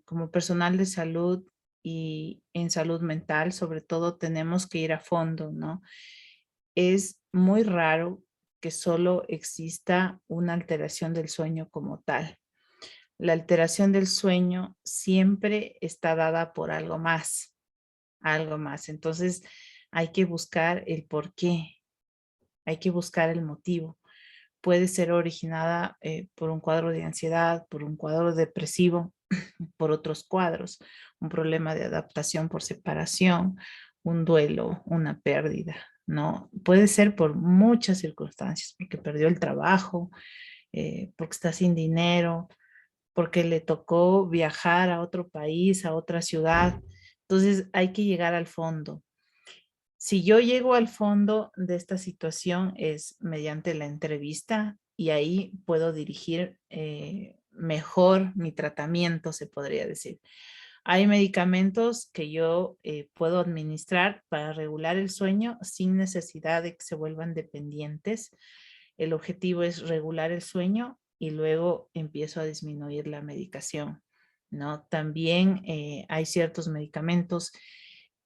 como personal de salud y en salud mental, sobre todo, tenemos que ir a fondo, ¿no? Es muy raro que solo exista una alteración del sueño como tal. La alteración del sueño siempre está dada por algo más, algo más. Entonces, hay que buscar el por qué, hay que buscar el motivo. Puede ser originada por un cuadro de ansiedad, por un cuadro depresivo, por otros cuadros, un problema de adaptación por separación, un duelo, una pérdida, ¿no? Puede ser por muchas circunstancias, porque perdió el trabajo, porque está sin dinero, porque le tocó viajar a otro país, a otra ciudad. Entonces hay que llegar al fondo. Si yo llego al fondo de esta situación es mediante la entrevista y ahí puedo dirigir mejor mi tratamiento, se podría decir. Hay medicamentos que yo puedo administrar para regular el sueño sin necesidad de que se vuelvan dependientes. El objetivo es regular el sueño y luego empiezo a disminuir la medicación, ¿no? También hay ciertos medicamentos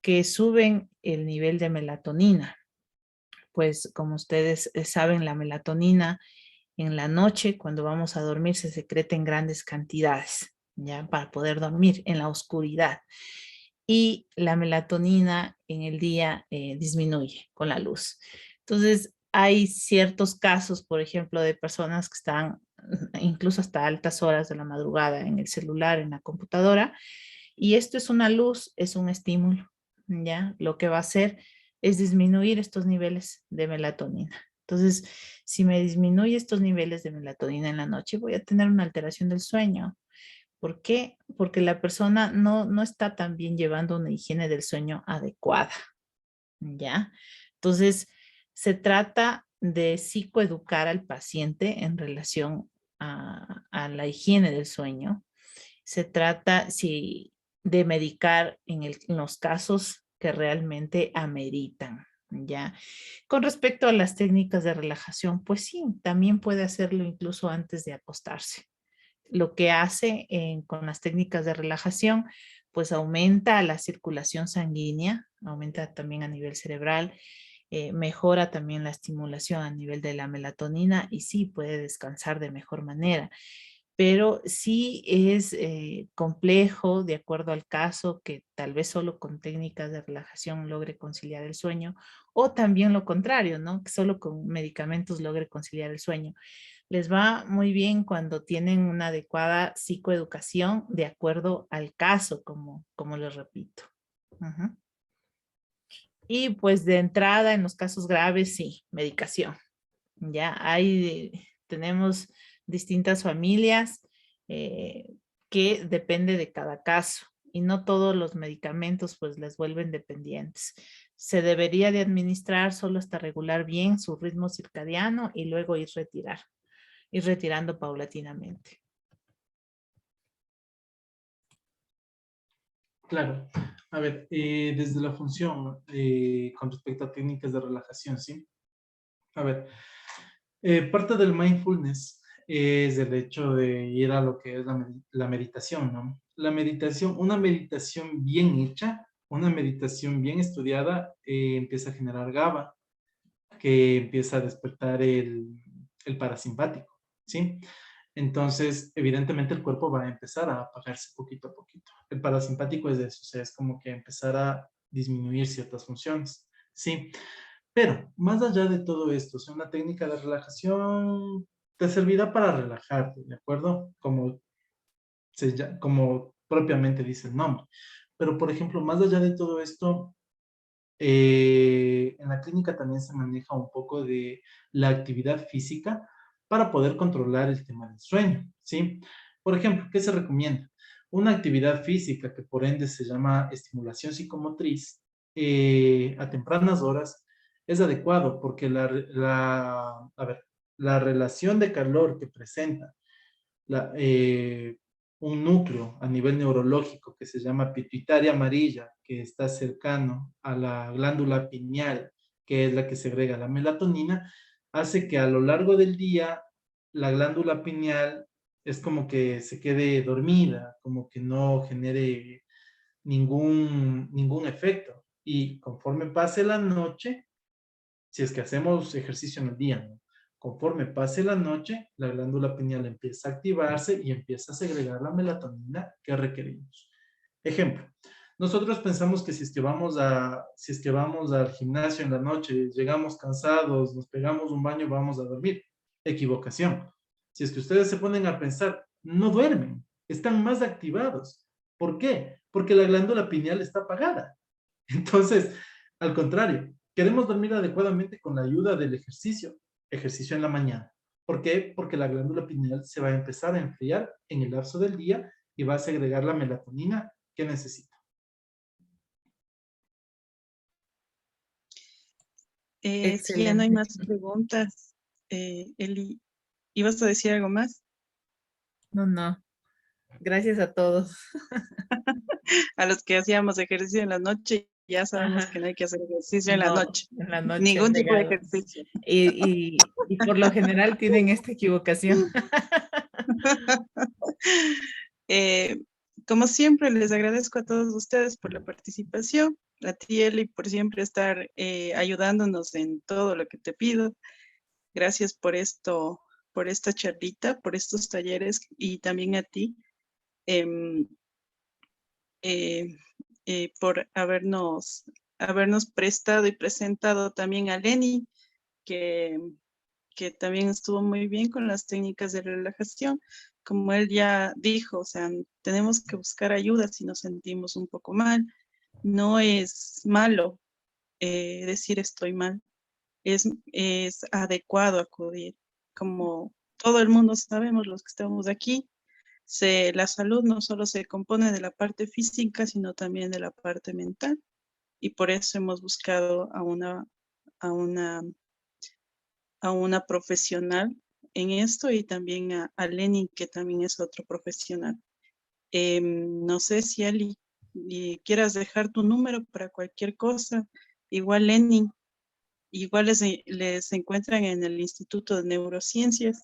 que suben el nivel de melatonina. Pues como ustedes saben, la melatonina en la noche, cuando vamos a dormir, se secreta en grandes cantidades, ¿ya? Para poder dormir en la oscuridad. Y la melatonina en el día disminuye con la luz. Entonces, hay ciertos casos, por ejemplo, de personas que están incluso hasta altas horas de la madrugada en el celular, en la computadora, y esto es una luz, es un estímulo, ¿ya? Lo que va a hacer es disminuir estos niveles de melatonina. Entonces, si me disminuye estos niveles de melatonina en la noche, voy a tener una alteración del sueño. ¿Por qué? Porque la persona no está también llevando una higiene del sueño adecuada, ¿ya? Entonces, se trata de psicoeducar al paciente en relación a la higiene del sueño. Se trata sí, de medicar en los casos que realmente ameritan, ¿ya? Con respecto a las técnicas de relajación, pues sí, también puede hacerlo incluso antes de acostarse. Lo que hace con las técnicas de relajación, pues aumenta la circulación sanguínea, aumenta también a nivel cerebral, mejora también la estimulación a nivel de la melatonina y sí puede descansar de mejor manera. Pero sí es complejo, de acuerdo al caso, que tal vez solo con técnicas de relajación logre conciliar el sueño, o también lo contrario, ¿no? Que solo con medicamentos logre conciliar el sueño. Les va muy bien cuando tienen una adecuada psicoeducación de acuerdo al caso, como les repito. Ujú. Y pues de entrada, en los casos graves, sí, medicación. Ya tenemos distintas familias que depende de cada caso y no todos los medicamentos pues les vuelven dependientes. Se debería de administrar solo hasta regular bien su ritmo circadiano y luego ir retirando paulatinamente. Claro. A ver, desde la función, con respecto a técnicas de relajación, ¿sí? A ver, parte del mindfulness es el hecho de ir a lo que es la meditación, ¿no? La meditación, una meditación bien hecha, una meditación bien estudiada, empieza a generar GABA, que empieza a despertar el parasimpático, ¿sí? Entonces, evidentemente el cuerpo va a empezar a apagarse poquito a poquito. El parasimpático es eso, o sea, es como que empezar a disminuir ciertas funciones, ¿sí? Pero, más allá de todo esto, o sea, una técnica de relajación te servirá para relajarte, ¿de acuerdo? Como propiamente dice el nombre. Pero, por ejemplo, más allá de todo esto, en la clínica también se maneja un poco de la actividad física para poder controlar el tema del sueño, ¿sí? Por ejemplo, ¿qué se recomienda? Una actividad física que por ende se llama estimulación psicomotriz, a tempranas horas es adecuado porque la relación de calor que presenta la, un núcleo a nivel neurológico que se llama pituitaria amarilla, que está cercano a la glándula pineal, que es la que segrega la melatonina, hace que a lo largo del día la glándula pineal es como que se quede dormida, como que no genere ningún efecto. Y conforme pase la noche, si es que hacemos ejercicio en el día, ¿no? Conforme pase la noche, la glándula pineal empieza a activarse y empieza a segregar la melatonina que requerimos. Ejemplo, nosotros pensamos que si es que vamos al gimnasio en la noche, llegamos cansados, nos pegamos un baño, vamos a dormir. Equivocación. Si es que ustedes se ponen a pensar, no duermen, están más activados. ¿Por qué? Porque la glándula pineal está apagada. Entonces, al contrario, queremos dormir adecuadamente con la ayuda del ejercicio en la mañana. ¿Por qué? Porque la glándula pineal se va a empezar a enfriar en el lapso del día y va a segregar la melatonina que necesita. Si ya no hay Excelente. más preguntas, Eli, ¿ibas a decir algo más? No, no. Gracias a todos. A los que hacíamos ejercicio en la noche, ya sabemos Ajá. que no hay que hacer ejercicio en la No, noche. en la noche Ningún tipo de negado. ejercicio. Y por lo general tienen esta equivocación. Eh, Como siempre, les agradezco a todos ustedes por la participación, a ti, Eli, por siempre estar ayudándonos en todo lo que te pido. Gracias por esto, por esta charlita, por estos talleres y también a ti em, eh, por habernos prestado y presentado también a Lenny, que, que también estuvo muy bien con las técnicas de relajación. Como él ya dijo, o sea, tenemos que buscar ayuda si nos sentimos un poco mal. No es malo decir estoy mal, es adecuado acudir. Como todo el mundo sabemos, los que estamos aquí, la salud no solo se compone de la parte física, sino también de la parte mental. Y por eso hemos buscado a una, a una profesional en esto y también a Lenin, que también es otro profesional. No sé si Ali quieras dejar tu número para cualquier cosa. Igual Lenin, igual les encuentran en el Instituto de Neurociencias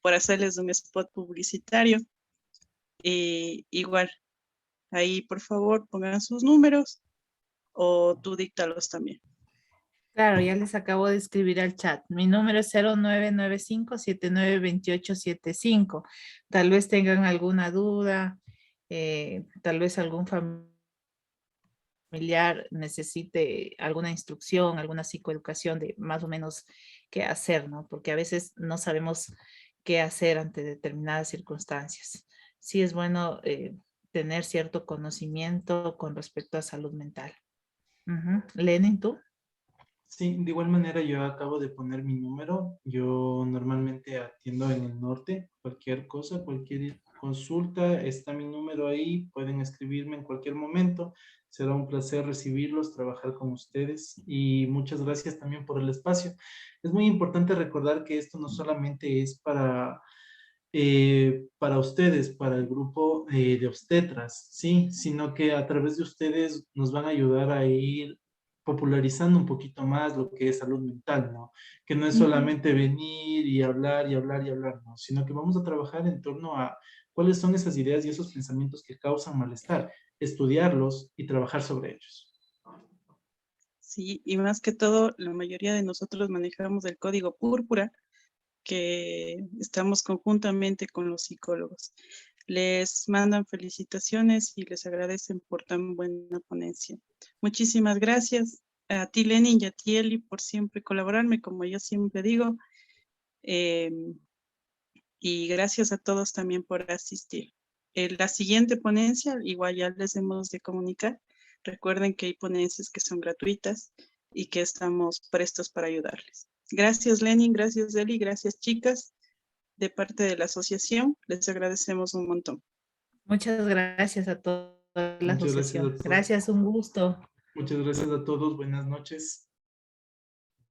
por hacerles un spot publicitario. Igual, ahí por favor pongan sus números o tú díctalos también. Claro, ya les acabo de escribir al chat. Mi número es 0995-792875. Tal vez tengan alguna duda, tal vez algún familiar necesite alguna instrucción, alguna psicoeducación de más o menos qué hacer, ¿no? Porque a veces no sabemos qué hacer ante determinadas circunstancias. Sí es bueno tener cierto conocimiento con respecto a salud mental. Lenin, ¿tú? Sí, de igual manera yo acabo de poner mi número. Yo normalmente atiendo en el norte. Cualquier cosa, cualquier consulta, está mi número ahí. Pueden escribirme en cualquier momento. Será un placer recibirlos, trabajar con ustedes y muchas gracias también por el espacio. Es muy importante recordar que esto no solamente es para ustedes, para el grupo de obstetras, ¿sí? Sino que a través de ustedes nos van a ayudar a ir popularizando un poquito más lo que es salud mental, ¿no? Que no es solamente venir y hablar y hablar y hablar, ¿no? Sino que vamos a trabajar en torno a cuáles son esas ideas y esos pensamientos que causan malestar, estudiarlos y trabajar sobre ellos. Sí, y más que todo, la mayoría de nosotros manejamos el código púrpura, que estamos conjuntamente con los psicólogos. Les mandan felicitaciones y les agradecen por tan buena ponencia. Muchísimas gracias a ti, Lenin, y a ti, Eli, por siempre colaborarme, como yo siempre digo. Eh, y gracias a todos también por asistir. En la siguiente ponencia, igual ya les hemos de comunicar. Recuerden que hay ponencias que son gratuitas y que estamos prestos para ayudarles. Gracias, Lenin, gracias, Eli, gracias, chicas. De parte de la asociación, les agradecemos un montón. Muchas gracias a toda la Muchas gracias asociación. a todos. Gracias, un gusto. Muchas gracias a todos. Buenas noches.